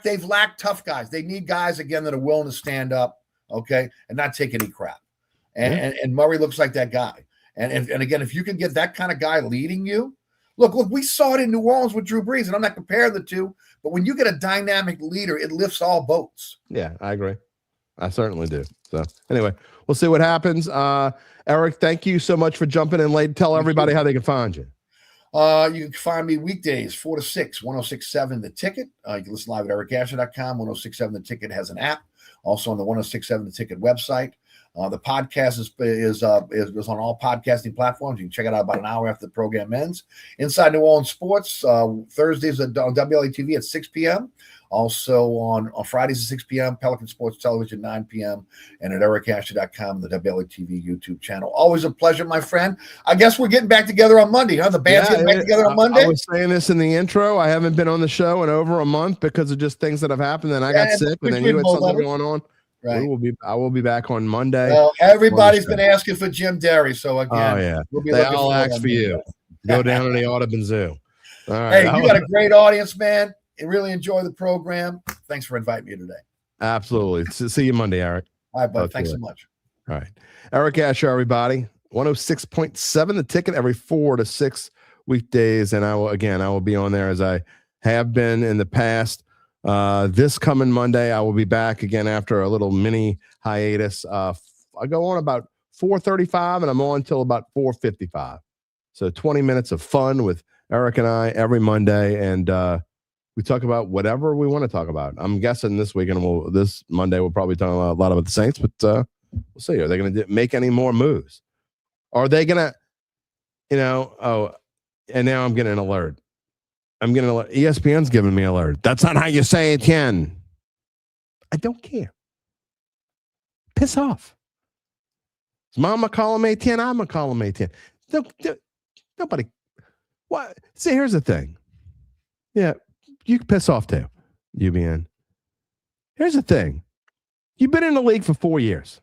They've lacked tough guys. They need guys again that are willing to stand up. Okay, and not take any crap. And Murray looks like that guy. And again, if you can get that kind of guy leading you, look, we saw it in New Orleans with Drew Brees, and I'm not comparing the two, but when you get a dynamic leader, it lifts all boats. Yeah, I agree. I certainly do. So anyway, we'll see what happens. Eric, thank you so much for jumping in late. Tell everybody how they can find you. You can find me weekdays 4 to 6, 106.7 The Ticket. You can listen live at ericasher.com. 106.7 The Ticket has an app. Also on the 106.7 The Ticket website. The podcast is on all podcasting platforms. You can check it out about an hour after the program ends. Inside New Orleans Sports, Thursdays on WLATV at 6 p.m. Also on Fridays at 6 p.m., Pelican Sports Television, 9 p.m., and at ericasher.com, the WLATV YouTube channel. Always a pleasure, my friend. I guess we're getting back together on Monday, huh? The band's getting back together on Monday? I was saying this in the intro. I haven't been on the show in over a month because of just things that have happened. And I got sick, and then you had something going on. Right. I will be back on Monday. Well, everybody's been asking for Jim Derry, so again, they all ask for you. Go down to the Audubon Zoo. All right. Hey, you got a great audience, man. I really enjoy the program. Thanks for inviting me today. Absolutely. See you Monday, Eric. All right, bud. Thanks so much. All right. Eric Asher, everybody. 106.7 The Ticket every 4 to 6 weekdays. And I will be on there as I have been in the past. This coming Monday, I will be back again after a little mini hiatus. I go on about 4:35 and I'm on till about 4:55. So 20 minutes of fun with Eric and I every Monday. And, we talk about whatever we want to talk about. I'm guessing this weekend, this Monday, we'll probably talk a lot about the Saints, but we'll see. Are they going to make any more moves? Are they going to, and now I'm getting an alert. ESPN's giving me an alert. That's not how you say it, Ken. I don't care. Piss off. Is Mama calling me 10? I'm going to call him 10. Nobody. What? See, here's the thing. Yeah, you can piss off too, UBN. Here's the thing. You've been in the league for 4 years.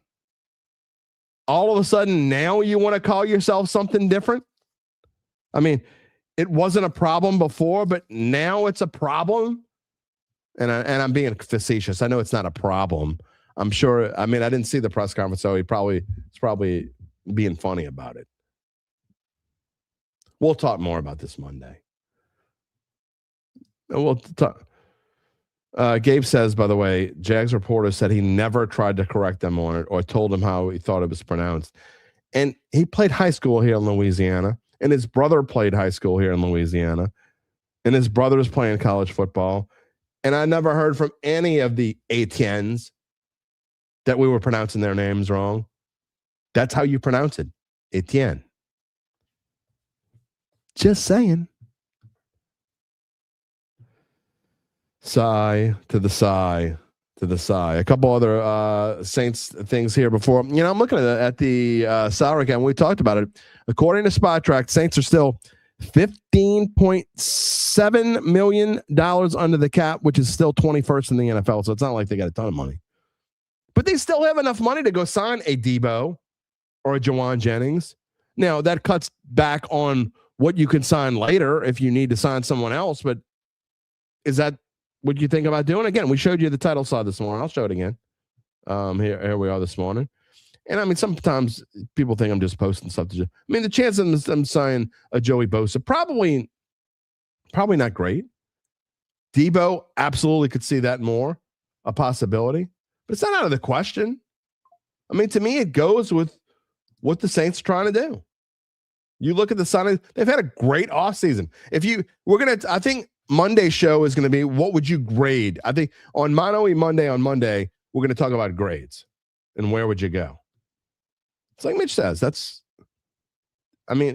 All of a sudden, now you want to call yourself something different? I mean, it wasn't a problem before, but now it's a problem. And I'm being facetious. I know it's not a problem. I'm sure. I mean, I didn't see the press conference, so it's probably being funny about it. We'll talk more about this Monday. We'll talk. Gabe says, by the way, Jags reporter said he never tried to correct them on it or told him how he thought it was pronounced. And he played high school here in Louisiana, and his brother played high school here in Louisiana, and his brother was playing college football. And I never heard from any of the Etiennes that we were pronouncing their names wrong. That's how you pronounce it, Etienne. Just saying. Sigh to the sigh to the sigh. A couple other Saints things here before. I'm looking at the salary cap. We talked about it. According to Spot Track, Saints are still $15.7 million under the cap, which is still 21st in the NFL. So it's not like they got a ton of money. But they still have enough money to go sign a Deebo or a Jawan Jennings. Now, that cuts back on what you can sign later if you need to sign someone else. But is that what you think about doing? Again, we showed you the title slide this morning. I'll show it again. Here we are this morning. And I mean, sometimes people think I'm just posting stuff. I mean, the chance of them signing a Joey Bosa, probably not great. Deebo, absolutely could see that more, a possibility. But it's not out of the question. I mean, to me, it goes with what the Saints are trying to do. You look at the signing, they've had a great offseason. I think Monday's show is going to be, what would you grade? I think on Mono Monday, we're going to talk about grades and where would you go? It's like Mitch says,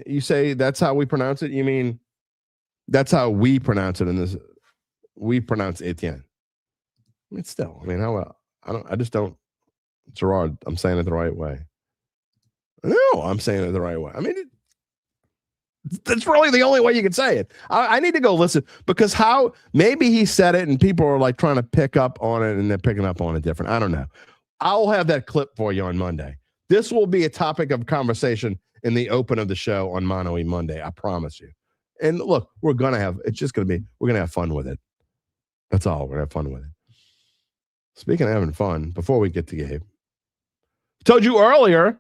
you say that's how we pronounce it. You mean that's how we pronounce it in this? We pronounce Etienne. I mean, still, I just don't, Gerard, I'm saying it the right way. No, I'm saying it the right way. I mean, that's really the only way you can say it. I need to go listen because maybe he said it and people are like trying to pick up on it and they're picking up on it different. I don't know. I'll have that clip for you on Monday. This will be a topic of conversation in the open of the show on Mono Monday. I promise you. And look, we're going to have fun with it. That's all. We're going to have fun with it. Speaking of having fun, before we get to Gabe, told you earlier,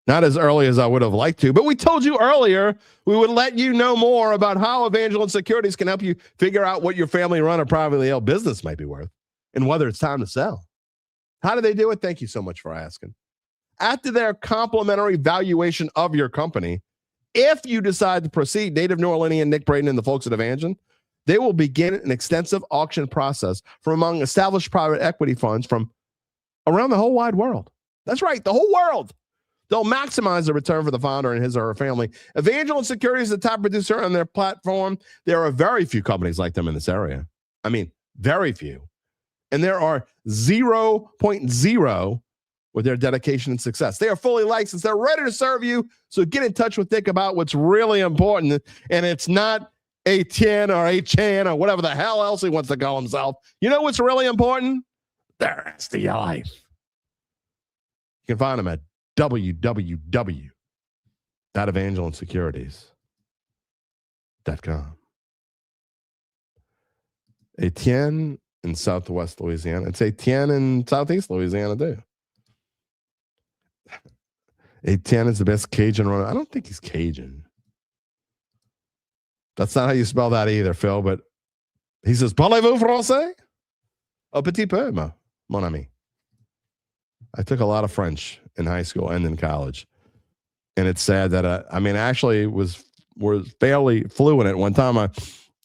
not as early as I would have liked to, but we told you earlier we would let you know more about how Evangeline Securities can help you figure out what your family-run or privately held business might be worth and whether it's time to sell. How do they do it? Thank you so much for asking. After their complimentary valuation of your company, if you decide to proceed, native New Orleanian Nick Braden and the folks at Evangeline, they will begin an extensive auction process from among established private equity funds from around the whole wide world. That's right, the whole world. They'll maximize the return for the founder and his or her family. Evangeline Securities is the top producer on their platform. There are very few companies like them in this area. I mean, very few. And there are 0.0 with their dedication and success. They are fully licensed. They're ready to serve you. So get in touch with Nick about what's really important. And it's not A10 or A-Chan or whatever the hell else he wants to call himself. You know what's really important? The rest of your life. You can find them at www.evangelinesecurities.com. Etienne in Southwest Louisiana. It's Etienne in Southeast Louisiana too. Etienne is the best Cajun runner. I don't think he's Cajun. That's not how you spell that either, Phil, but he says, parlez-vous français? Un petit peu, mon ami. I took a lot of French in high school and in college. And it's sad that actually was fairly fluent at one time.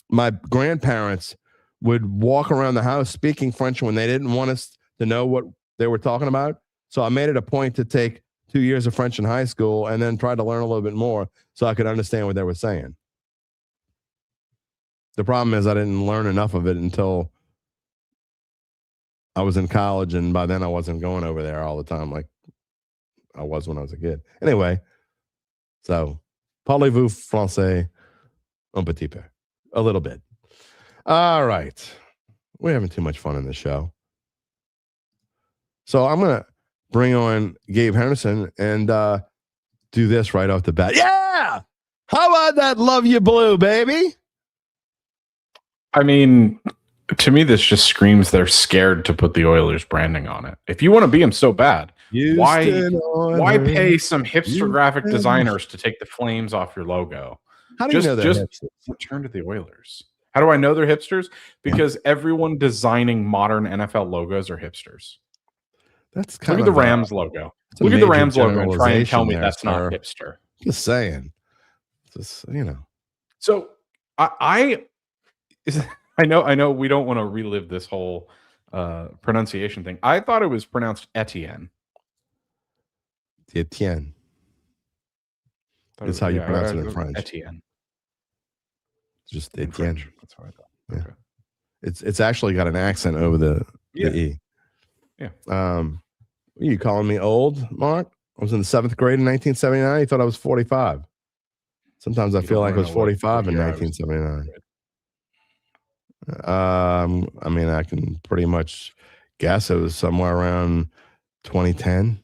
My grandparents would walk around the house speaking French when they didn't want us to know what they were talking about. So I made it a point to take 2 years of French in high school and then try to learn a little bit more so I could understand what they were saying. The problem is I didn't learn enough of it until I was in college, and by then I wasn't going over there all the time like I was when I was a kid. Anyway, so Parlez-vous français un petit peu? A little bit. All right. We're having too much fun in this show. So I'm going to bring on Gabe Henderson and do this right off the bat. Yeah! How about that Love You Blue, baby? I mean, to me, this just screams they're scared to put the Oilers branding on it. If you want to be them so bad, why pay some hipster graphic designers to take the flames off your logo? How do you know they're hipsters? Return to the Oilers. How do I know they're hipsters? Because everyone designing modern NFL logos are hipsters. That's kind Look at the Rams logo. Look at the Rams logo and try and tell me that's not hipster. Just saying. Just, So I know we don't want to relive this whole pronunciation thing. I thought it was pronounced Etienne. Etienne. That's how you pronounce it in French. Etienne. Just Etienne. That's how I thought. Yeah. Okay. It's actually got an accent over the E. Yeah. Are you calling me old, Mark? I was in the 7th grade in 1979. You thought I was 45. Sometimes I feel like I was 45 in 1979. I mean, I can pretty much guess it was somewhere around 2010.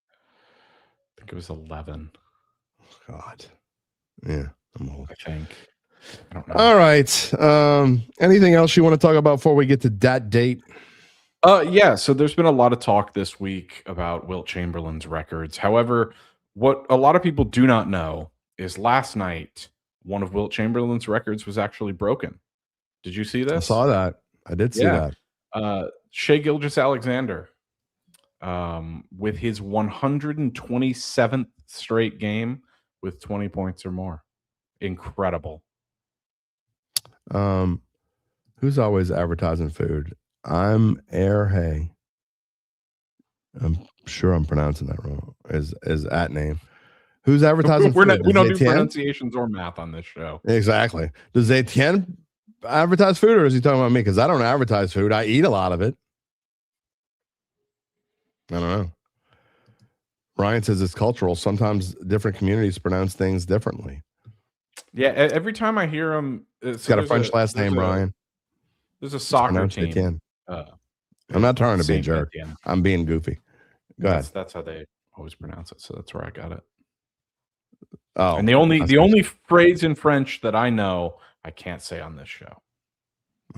I think it was 11. God. Yeah, I'm old. I think. I don't know. All right. Anything else you want to talk about before we get to Dat Date? Yeah, so there's been a lot of talk this week about Wilt Chamberlain's records. However, what a lot of people do not know is last night, one of Wilt Chamberlain's records was actually broken. Did you see this? I saw that. I did see that. Shai Gilgeous-Alexander, with his 127th straight game with 20 points or more. Incredible. Who's always advertising food? I'm Hay. I'm sure I'm pronouncing that wrong. Is at name. Who's advertising food? We don't do pronunciations or math on this show. Exactly. Does Etienne advertise food, or is he talking about me? Because I don't advertise food. I eat a lot of it. I don't know. Ryan says it's cultural. Sometimes different communities pronounce things differently. Yeah, every time I hear him, It's got a French last name, Ryan. There's a soccer team. I'm not trying to be a jerk. I'm being goofy. Go ahead. That's how they always pronounce it. So that's where I got it. Oh, and the only phrase in French that I know I can't say on this show.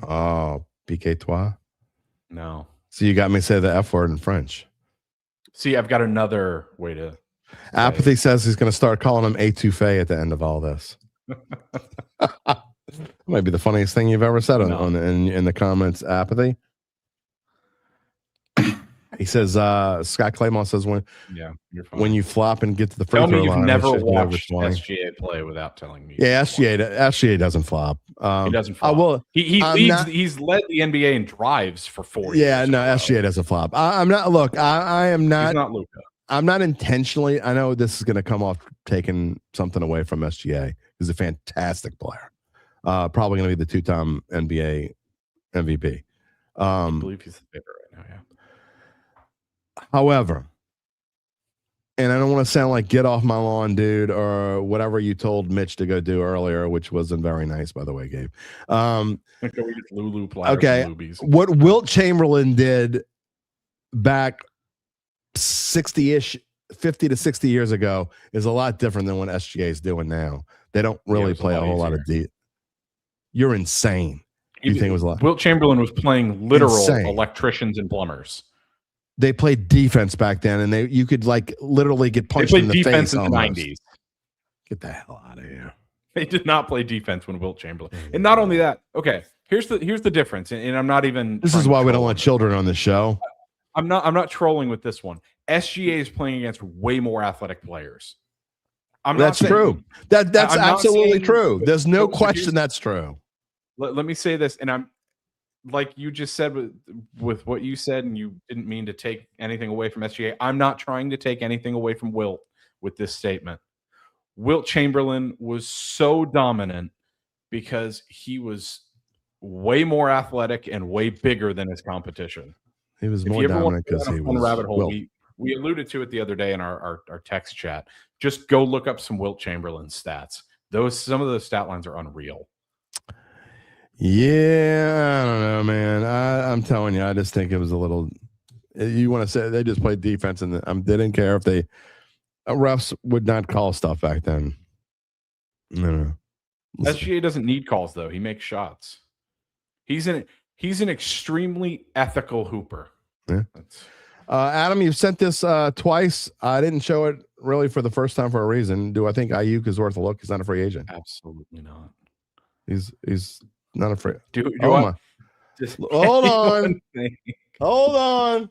Oh, piquez-toi? No. So you got me say the F word in French. See, I've got another way to. Apathy says he's going to start calling him étouffé at the end of all this. That might be the funniest thing you've ever said in the comments. Apathy. He says, Scott Claymont says when you flop and get to the free throw line. Tell me you've never watched SGA play without telling me. Yeah, SGA doesn't flop. He doesn't flop. He's led the NBA in drives for 4 years. Yeah, no, SGA doesn't flop. I'm not. Look, I am not. He's not Luka. I'm not intentionally. I know this is going to come off taking something away from SGA. He's a fantastic player. Probably going to be the 2-time NBA MVP. I believe he's the favorite right now. Yeah. However, and I don't want to sound like get off my lawn, dude, or whatever you told Mitch to go do earlier, which wasn't very nice, by the way, Gabe. Lulu platters okay, and Lubies. What Wilt Chamberlain did back 60-ish, 50 to 60 years ago is a lot different than what SGA is doing now. They don't really play a whole lot of deep. You're insane. You think it was a lot? Wilt Chamberlain was playing literal electricians and plumbers. They played defense back then, and you could like literally get punched in the face. They played defense in the 90s. Get the hell out of here. They did not play defense when Wilt Chamberlain. And not only that, okay, here's the difference. And I'm not even. This is why we don't want children on the show. I'm not trolling with this one. SGA is playing against way more athletic players. That's true. That's absolutely true. There's no question that's true. Let me say this, and I'm like you just said with what you said, and you didn't mean to take anything away from SGA. I'm not trying to take anything away from Wilt with this statement. Wilt Chamberlain was so dominant because he was way more athletic and way bigger than his competition. He was more dominant because he was rabbit hole. We alluded to it the other day in our text chat. Just go look up some Wilt Chamberlain stats. Some of those stat lines are unreal. Yeah, I don't know, man. I'm telling you, I just think it was a little. You want to say they just played defense, and they didn't care if they refs would not call stuff back then. No. SGA doesn't need calls though. He makes shots. He's an extremely ethical hooper. Yeah. Adam, you've sent this twice. I didn't show it really for the first time for a reason. Do I think Ayuk is worth a look? He's not a free agent. Absolutely not. He's not a free. Hold on. Hold on.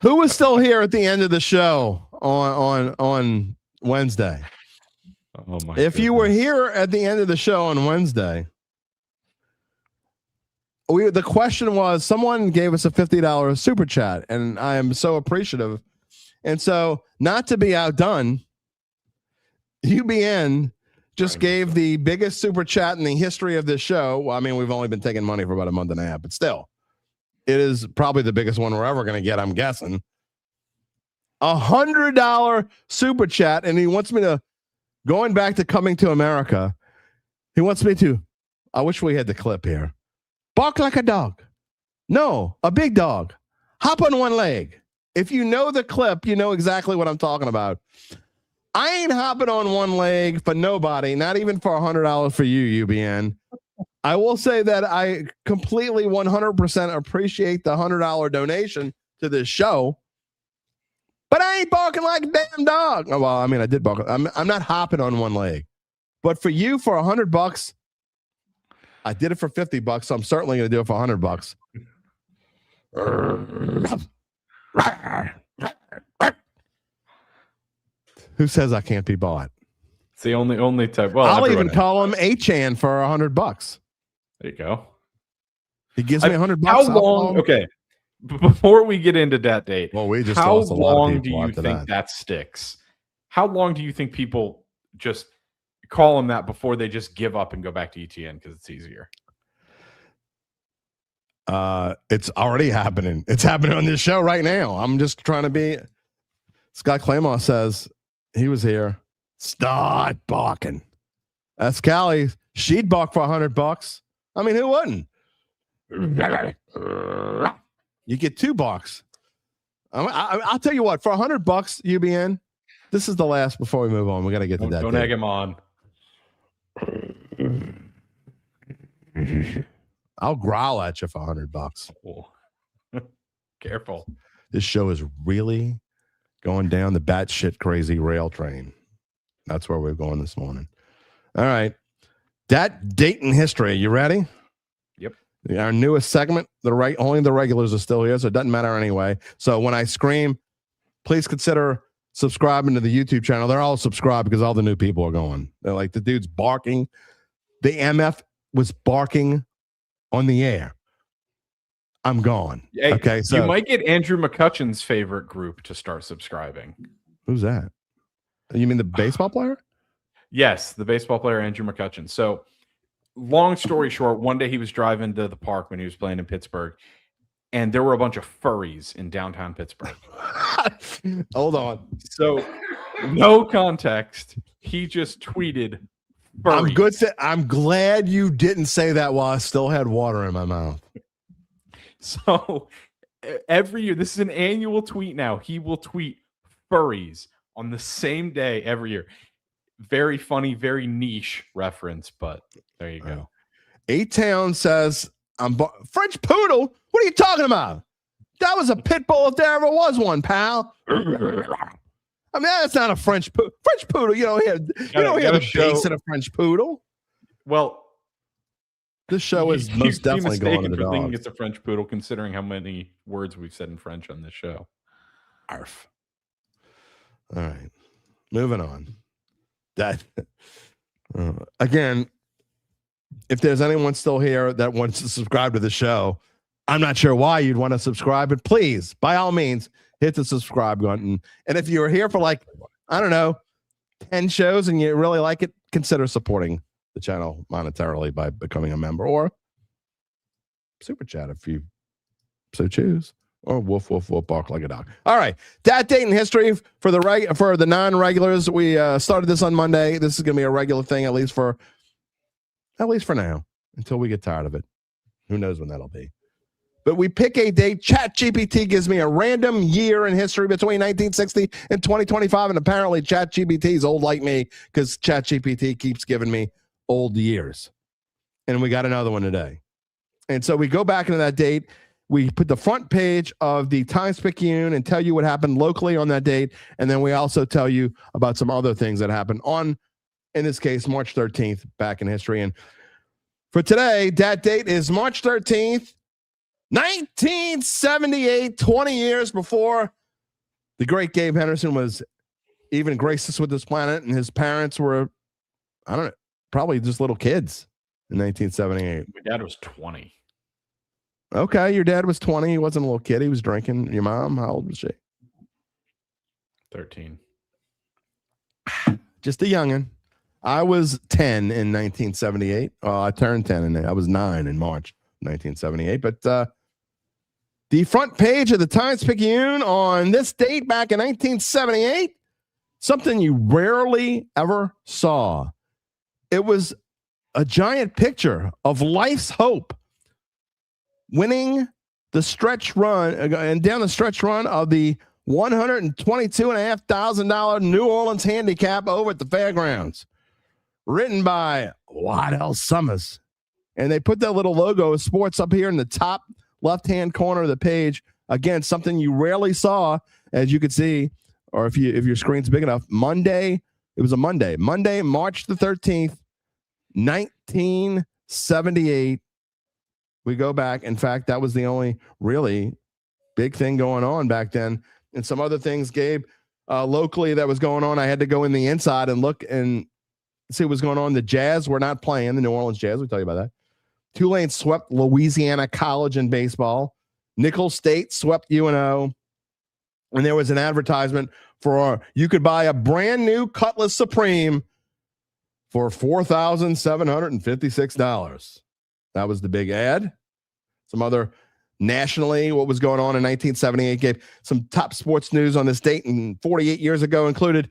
Who was still here at the end of the show on Wednesday? Oh my! If you were here at the end of the show on Wednesday, the question was, someone gave us a $50 super chat, and I am so appreciative. And so, not to be outdone, UBN just gave the biggest super chat in the history of this show. Well, I mean, we've only been taking money for about a month and a half, but still, it is probably the biggest one we're ever going to get, I'm guessing. $100 super chat, and he wants me to, going back to Coming to America, he wants me to, I wish we had the clip here. Bark like a dog. No, a big dog. Hop on one leg. If you know the clip, you know exactly what I'm talking about. I ain't hopping on one leg for nobody, not even for $100 for you, UBN. I will say that I completely 100% appreciate the $100 donation to this show, but I ain't barking like a damn dog. Oh, well, I mean, I did bark. I'm not hopping on one leg, but for you, for $100, I did it for $50, so I'm certainly going to do it for $100. Who says I can't be bought? It's the only type. Well, I'll even call him A-Chan for $100. There you go. He gives me $100. How long? Okay, before we get into Dat Date, well, we just how lost a lot of long do people you after think that sticks? How long do you think people just call him that before they just give up and go back to ETN because it's easier? It's already happening. It's happening on this show right now. I'm just trying to be. Scott Claymore says he was here. Start barking. That's Callie. She'd bark for $100. I mean, who wouldn't? You get $2. I'll tell you what. For $100, UBN. This is the last before we move on. We got to get to that. Don't egg him on. I'll growl at you for $100. Oh. Careful. This show is really going down the batshit crazy rail train. That's where we're going this morning. All right. Dat Date in history. You ready? Yep. Our newest segment. Only the regulars are still here, so it doesn't matter anyway. So when I scream, please consider subscribing to the YouTube channel. They're all subscribed because all the new people are going. They're like, the dude's barking. The MF was barking on the air. I'm gone. Hey, okay, so you might get Andrew McCutcheon's favorite group to start subscribing. Who's that? You mean the baseball player? Yes, the baseball player Andrew McCutcheon. So, long story short, one day he was driving to the park when he was playing in Pittsburgh, and there were a bunch of furries in downtown Pittsburgh. Hold on. So, no context. He just tweeted furries. I'm glad you didn't say that while I still had water in my mouth. So, every year, this is an annual tweet now. He will tweet furries on the same day every year. Very funny, very niche reference, but there you go. A-Town says, French poodle? What are you talking about? That was a pit bull if there ever was one, pal. I mean, that's not a French poodle. French poodle, you don't hear the base of a French poodle. Well, this show is most definitely going to the dogs. Thinking it's a French poodle, considering how many words we've said in French on this show. Arf. All right, moving on. That again, if there's anyone still here that wants to subscribe to the show, I'm not sure why you'd want to subscribe, but please, by all means, hit the subscribe button. And if you were here for 10 shows and you really like it, consider supporting the channel monetarily by becoming a member or super chat if you so choose. Or woof, woof, woof, bark like a dog. All right. Dat Date in history for the non-regulars. We started this on Monday. This is going to be a regular thing, at least for now, until we get tired of it. Who knows when that'll be. But we pick a date. ChatGPT gives me a random year in history between 1960 and 2025. And apparently ChatGPT is old like me because ChatGPT keeps giving me old years. And we got another one today. And so we go back into that date. We put the front page of the Times-Picayune and tell you what happened locally on that date. And then we also tell you about some other things that happened on, in this case, March 13th, back in history. And for today, that date is March 13th, 1978, 20 years before the great Gabe Henderson was even graced us with this planet. And his parents were, I don't know, probably just little kids in 1978. My dad was 20. Okay, your dad was 20. He wasn't a little kid. He was drinking. Your mom, how old was she? 13. Just a youngin'. I was 10 in 1978. I turned 10 and I was 9 in March 1978. But the front page of the Times-Picayune on this date back in 1978, something you rarely ever saw. It was a giant picture of life's hope winning the stretch run and down the stretch run of the $122,500 New Orleans handicap over at the fairgrounds, written by Waddell Summers. And they put that little logo of sports up here in the top left-hand corner of the page. Again, something you rarely saw, as you could see, or if your screen's big enough. Monday, March the 13th, 1978. We go back. In fact, that was the only really big thing going on back then. And some other things, Gabe, locally that was going on. I had to go in the inside and look and see what was going on. The Jazz were not playing, the New Orleans Jazz. We'll tell you about that. Tulane swept Louisiana College in baseball. Nicholls State swept UNO. And there was an advertisement for you could buy a brand new Cutlass Supreme for $4,756. That was the big ad. Some other nationally, what was going on in 1978, gave some top sports news on this date. And 48 years ago included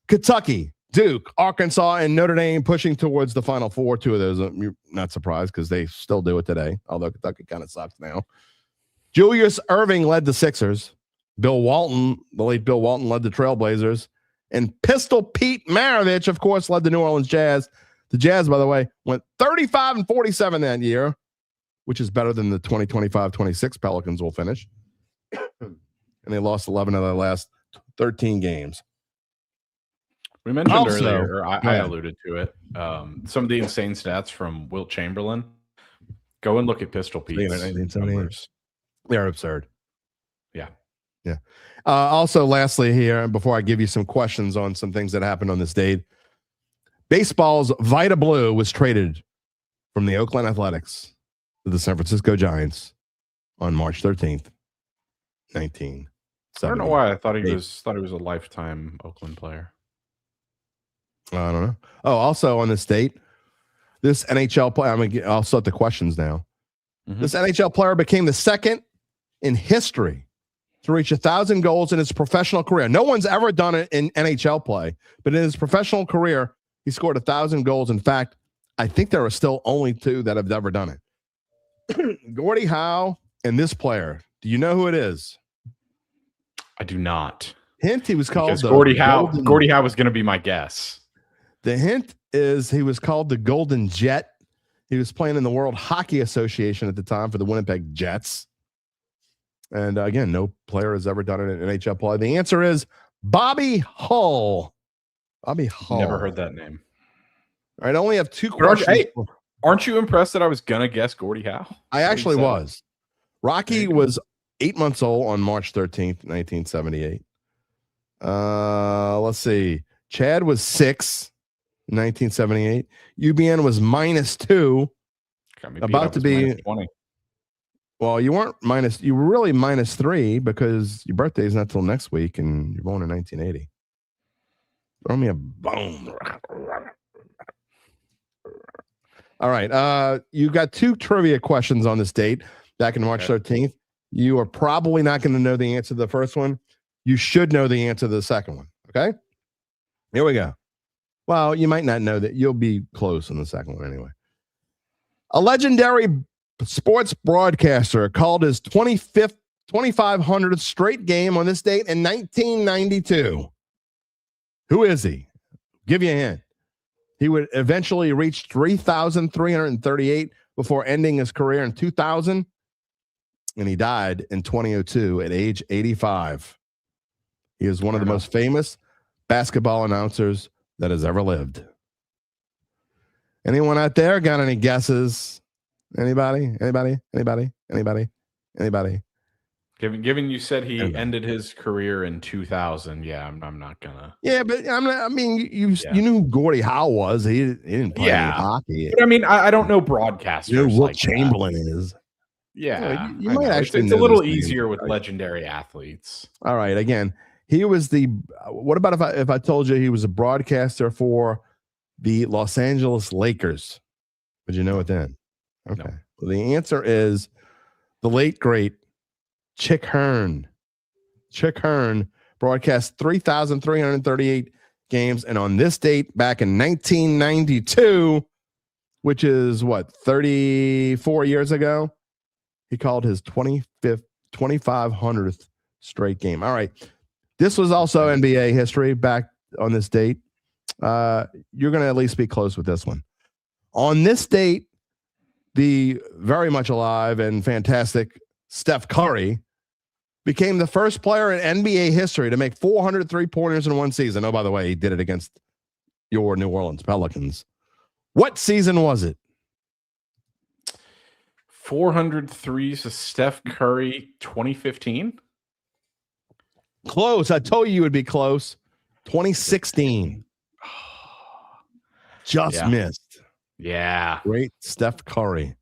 Kentucky, Duke, Arkansas, and Notre Dame pushing towards the Final Four. Two of those, you're not surprised because they still do it today, although Kentucky kind of sucks now. Julius Erving led the Sixers. Bill Walton, the late Bill Walton, led the Trailblazers. And Pistol Pete Maravich, of course, led the New Orleans Jazz. The Jazz, by the way, went 35-47 that year, which is better than the 2025-26 Pelicans will finish. And they lost 11 of their last 13 games. We mentioned earlier, or I alluded to it, some of the insane stats from Wilt Chamberlain. Go and look at Pistol Pete's numbers. They're absurd. Yeah. Yeah. Also, lastly here, before I give you some questions on some things that happened on this date, baseball's Vita Blue was traded from the Oakland Athletics to the San Francisco Giants on March 13th, 1970. I don't know why I thought he was a lifetime Oakland player. I don't know. Oh, also on this date, this NHL player, I'll start the questions now. Mm-hmm. This NHL player became the second in history to reach 1,000 goals in his professional career. No one's ever done it in NHL play, but in his professional career, he scored 1,000 goals. In fact, I think there are still only 2 that have ever done it. Gordie Howe and this player. Do you know who it is? I do not. Hint, he was called Gordie Howe. Gordie Howe was going to be my guess. The hint is he was called the Golden Jet. He was playing in the World Hockey Association at the time for the Winnipeg Jets. And again, no player has ever done it in NHL play. The answer is Bobby Hull. Bobby Hull. Never heard that name. All right, I only have 2 questions. Aren't you impressed that I was going to guess Gordie Howe? I actually was. Rocky was 8 months old on March 13th, 1978. Let's see. Chad was 6 in 1978. UBN was -2. About to be -20. Well, you weren't minus. You were really -3 because your birthday is not till next week, and you're born in 1980. Throw me a bone. All right. You got 2 trivia questions on this date back in March 13th. You are probably not going to know the answer to the first one. You should know the answer to the second one. Okay? Here we go. Well, you might not know that. You'll be close in the second one anyway. A legendary sports broadcaster called his 2,500th straight game on this date in 1992. Who is he? Give you a hint. He would eventually reach 3,338 before ending his career in 2000, and he died in 2002 at age 85. He is one of the most famous basketball announcers that has ever lived. Anyone out there got any guesses? Anybody? Given you said he ended his career in 2000, yeah, I'm not gonna. Yeah, but I'm not. I mean, you knew who Gordie Howe was. He didn't play any hockey. But I mean, I don't know broadcasters. You know who like Chamberlain is. Yeah, you might actually. It's a little easier with legendary athletes. All right, again, he was the. What about if I told you he was a broadcaster for the Los Angeles Lakers? Would you know it then? Okay. No. Well, the answer is the late great Chick Hearn. Chick Hearn broadcast 3,338 games, and on this date back in 1992, which is what, 34 years ago, he called his 2,500th straight game. All right. This was also NBA history back on this date. You're going to at least be close with this one. On this date, the very much alive and fantastic Steph Curry became the first player in NBA history to make 400 three-pointers in one season. Oh, by the way, he did it against your New Orleans Pelicans. What season was it? 400 threes to Steph Curry, 2015? Close. I told you would be close. 2016. Just missed. Yeah. Great Steph Curry.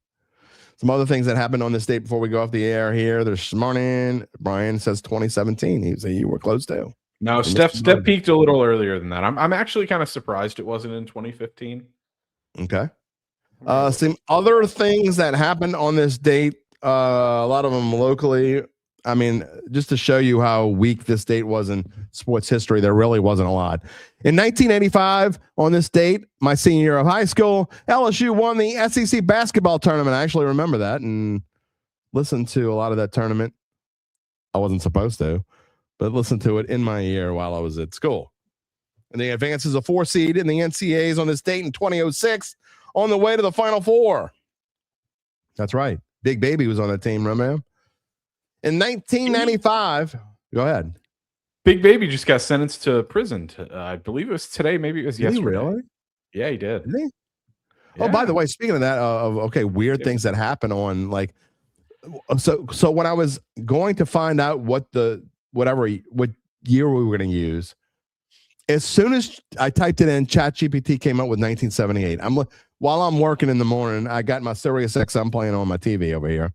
Some other things that happened on this date before we go off the air here. This morning, Brian says 2017. He said you were close too. No, Steph peaked a little earlier than that. I'm actually kind of surprised it wasn't in 2015. Okay. Some other things that happened on this date, a lot of them locally. I mean, just to show you how weak this date was in sports history, there really wasn't a lot. In 1985, on this date, my senior year of high school, LSU won the SEC basketball tournament. I actually remember that and listened to a lot of that tournament. I wasn't supposed to, but listened to it in my ear while I was at school. And they advances a 4 seed in the NCAAs on this date in 2006 on the way to the Final Four. That's right. Big Baby was on that team, remember? In 1995, go ahead. Big Baby just got sentenced to prison. I believe it was today. Maybe it was yesterday. Really? Yeah, he did. Did he? Yeah. Oh, by the way, speaking of that, weird things that happen on like, so when I was going to find out what year we were going to use, as soon as I typed it in, ChatGPT came up with 1978. While I'm working in the morning, I got my Sirius XM playing on my TV over here.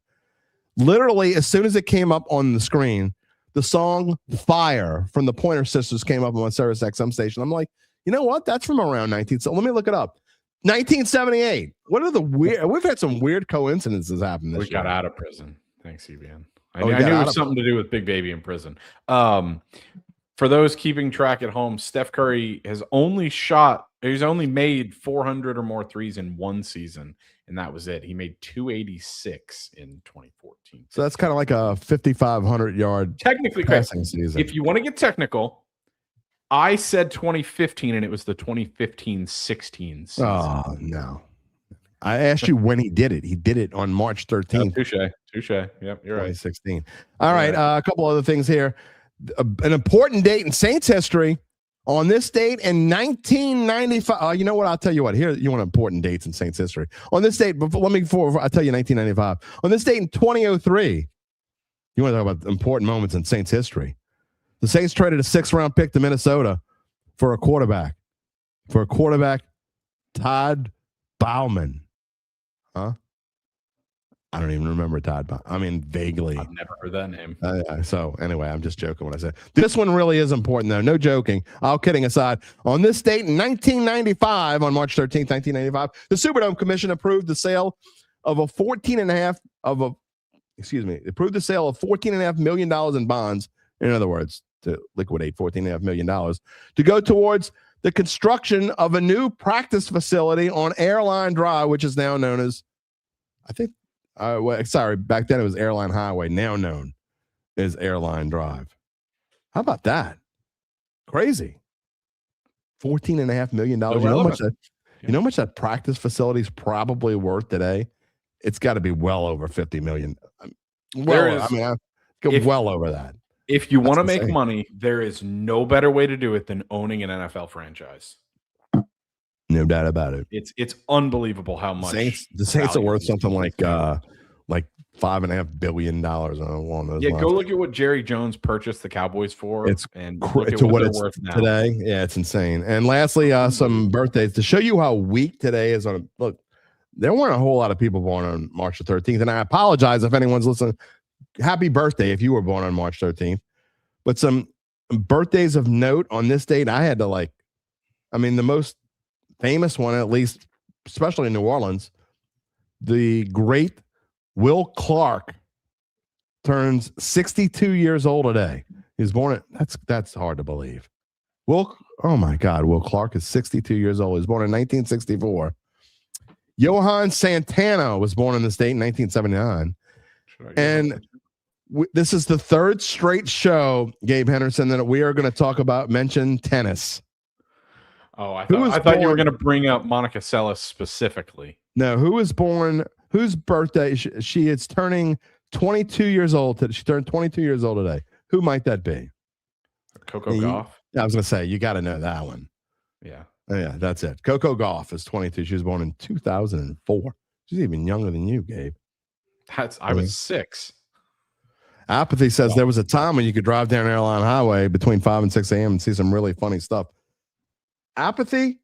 Literally, as soon as it came up on the screen, the song Fire from the Pointer Sisters came up on my Sirius XM station. I'm like, you know what? That's from around 19. So let me look it up. 1978. What are the weird? We've had some weird coincidences happen this year. We got out of prison. Thanks, EBN. I knew it was something to do with Big Baby in prison. For those keeping track at home, Steph Curry has he's only made 400 or more threes in one season, and that was it. He made 286 in 2014. So that's kind of like a 5,500 yard technically passing season. If you want to get technical, I said 2015, and it was the 2015-16 season. Oh, no. I asked you when he did it. He did it on March 13th. Touche. Yep, you're right. 2016. All right, a couple other things here. An important date in Saints history. On this date in 1995, you know what? I'll tell you what. Here, you want important dates in Saints history. On this date, before I'll tell you 1995. On this date in 2003, you want to talk about important moments in Saints history. The Saints traded a 6th-round pick to Minnesota for a quarterback. Todd Bowman. Huh? I don't even remember Todd Bowman. I mean, vaguely. I've never heard that name. So anyway, I'm just joking when I say this one really is important, though. No joking. All kidding aside, on this date in 1995, on March 13th, 1995, the Superdome Commission approved the sale of a 14.5 of a approved the sale of $14.5 million in bonds. In other words, to liquidate $14.5 million to go towards the construction of a new practice facility on Airline Drive, which is now known as, back then it was Airline Highway, now known as Airline Drive. How about that? Crazy. $14.5 million. You know how much that practice facility is probably worth today? It's got to be well over $50 million. Well over that. If you want to make money, there is no better way to do it than owning an NFL franchise. No doubt about it. It's unbelievable how much the Saints are worth something like $5.5 billion along those lines. Go look at what Jerry Jones purchased the Cowboys for. It's look at what it's worth now. Today. Yeah, it's insane. And lastly, some birthdays to show you how weak today is. Look, there weren't a whole lot of people born on March the 13th, and I apologize if anyone's listening. Happy birthday if you were born on March 13th. But some birthdays of note on this date, I had to the most famous one, at least, especially in New Orleans, the great Will Clark turns 62 years old today. He's born that's hard to believe. Oh my God, Will Clark is 62 years old. He was born in 1964. Johan Santana was born in this date in 1979. And this is the third straight show, Gabe Henderson, that we are going to mention tennis. Oh, I thought you were going to bring up Monica Seles specifically. No, whose birthday? She is turning 22 years old today. She turned 22 years old today. Who might that be? Coco Gauff? I was going to say, you got to know that one. Yeah. Oh, yeah, that's it. Coco Gauff is 22. She was born in 2004. She's even younger than you, Gabe. I was 6. Apathy says there was a time when you could drive down Airline Highway between 5 and 6 a.m. and see some really funny stuff. Apathy,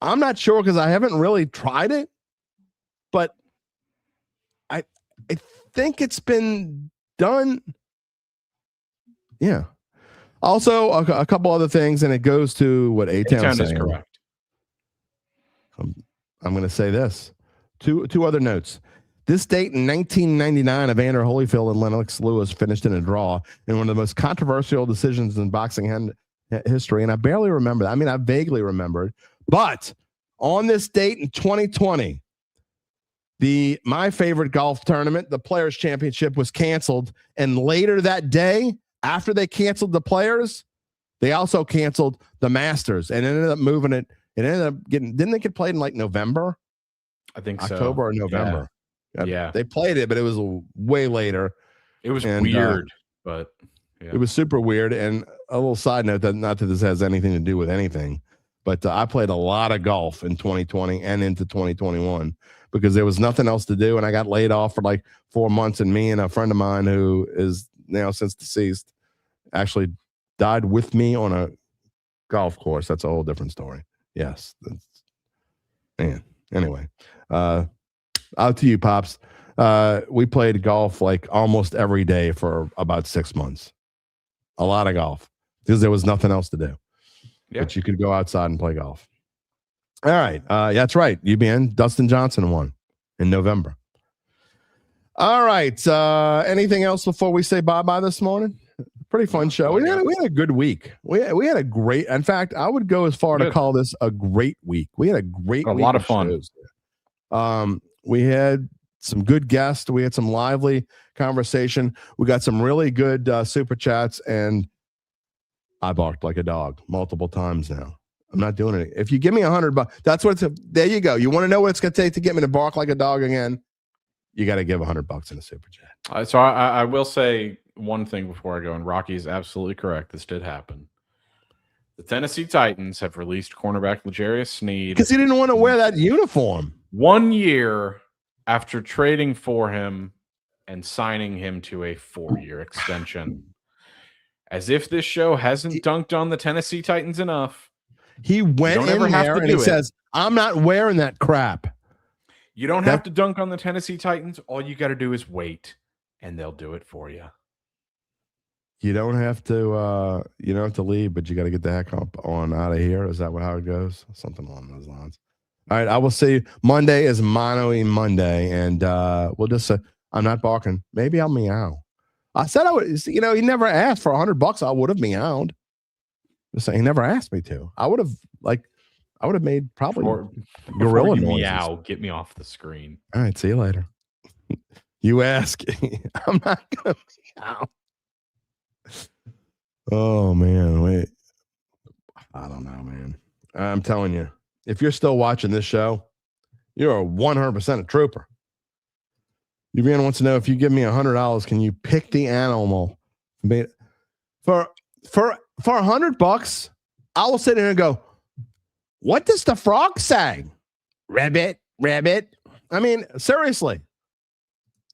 I'm not sure because I haven't really tried it, but I think it's been done. Yeah. Also, a couple other things, and it goes to what A-Town is correct. I'm going to say this. Two other notes. This date in 1999, Evander Holyfield and Lennox Lewis finished in a draw in one of the most controversial decisions in boxing history, and I barely remember that. I vaguely remembered. But on this date in 2020, my favorite golf tournament, the Players' Championship, was canceled, and later that day, after they canceled the Players, they also canceled the Masters and ended up moving it. It ended up didn't they get played in November? I think so. October or November. Yeah. They played it, but it was way later. It was weird, but yeah. It was super weird. And a little side note, that not that this has anything to do with anything, but I played a lot of golf in 2020 and into 2021 because there was nothing else to do. And I got laid off for 4 months. And me and a friend of mine who is now since deceased actually died with me on a golf course. That's a whole different story. Yes. Man. Anyway, out to you, Pops. We played golf almost every day for about 6 months. A lot of golf because there was nothing else to do. Yeah. But you could go outside and play golf. All right. That's right. UBN, Dustin Johnson won in November. All right. Anything else before we say bye-bye this morning? Pretty fun show. We had a good week. We had a great, in fact, I would go as far to call this a great week. We had a great week. A lot of fun. We had some good guests. We had some lively conversation. We got some really good super chats, and I barked like a dog multiple times now. I'm not doing it. If you give me $100, that's what it's. There you go. You want to know what it's going to take to get me to bark like a dog again? You got to give $100 in a super chat. So I will say one thing before I go, and Rocky is absolutely correct. This did happen. The Tennessee Titans have released cornerback L'Jarius Sneed because he didn't want to wear that uniform. 1 year after trading for him and signing him to a 4-year extension. As if this show hasn't dunked on the Tennessee Titans enough. He went in there and he says, I'm not wearing that crap. You don't have to dunk on the Tennessee Titans. All you got to do is wait, and they'll do it for you. You don't have to leave, but you got to get the heck up on out of here. Is that how it goes? Something along those lines. All right, I will see. Monday is Mono Monday, and we'll just I'm not barking. Maybe I'll meow. I said I would, he never asked for $100. I would have meowed. Just saying, he never asked me to. I would have made probably gorilla you noises. meow, get me off the screen. All right, see you later. You ask. I'm not going to meow. Oh, man. Wait. I don't know, man. I'm telling you, if you're still watching this show, you're 100% a trooper. Uvian wants to know, if you give me $100, can you pick the animal? For $100, I will sit there and go, what does the frog say? Rabbit, rabbit. I mean, seriously,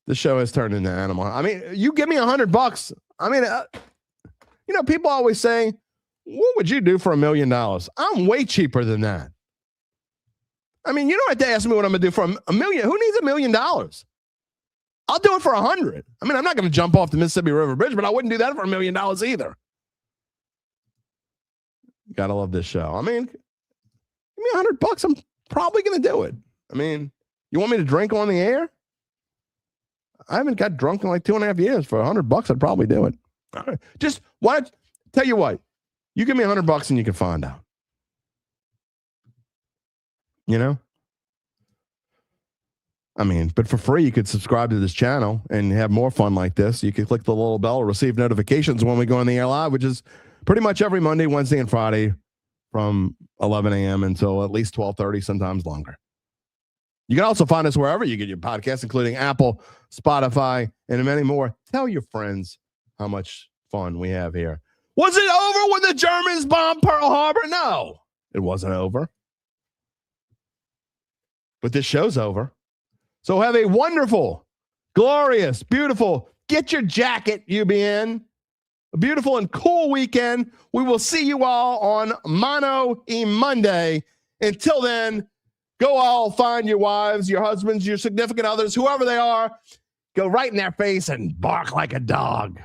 the show has turned into animal. I mean, you give me $100. I mean, people always say, what would you do for $1 million? I'm way cheaper than that. I mean, you don't have to ask me what I'm going to do for $1 million. Who needs $1 million? I'll do it for 100. I mean, I'm not going to jump off the Mississippi River Bridge, but I wouldn't do that for $1 million either. Gotta love this show. I mean, give me $100. I'm probably going to do it. I mean, you want me to drink on the air? I haven't got drunk in like 2.5 years. For $100, I'd probably do it. Just tell you what, you give me $100 and you can find out. I mean, but for free, you could subscribe to this channel and have more fun like this. You could click the little bell, receive notifications when we go on the air live, which is pretty much every Monday, Wednesday, and Friday from 11 a.m. until at least 12:30, sometimes longer. You can also find us wherever you get your podcasts, including Apple, Spotify, and many more. Tell your friends how much fun we have here. Was it over when the Germans bombed Pearl Harbor? No, it wasn't over. But this show's over. So have a wonderful, glorious, beautiful, get your jacket, UBN, a beautiful and cool weekend. We will see you all on Mono E Monday. Until then, go all find your wives, your husbands, your significant others, whoever they are, go right in their face and bark like a dog.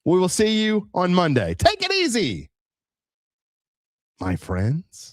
We will see you on Monday. Take it easy, my friends.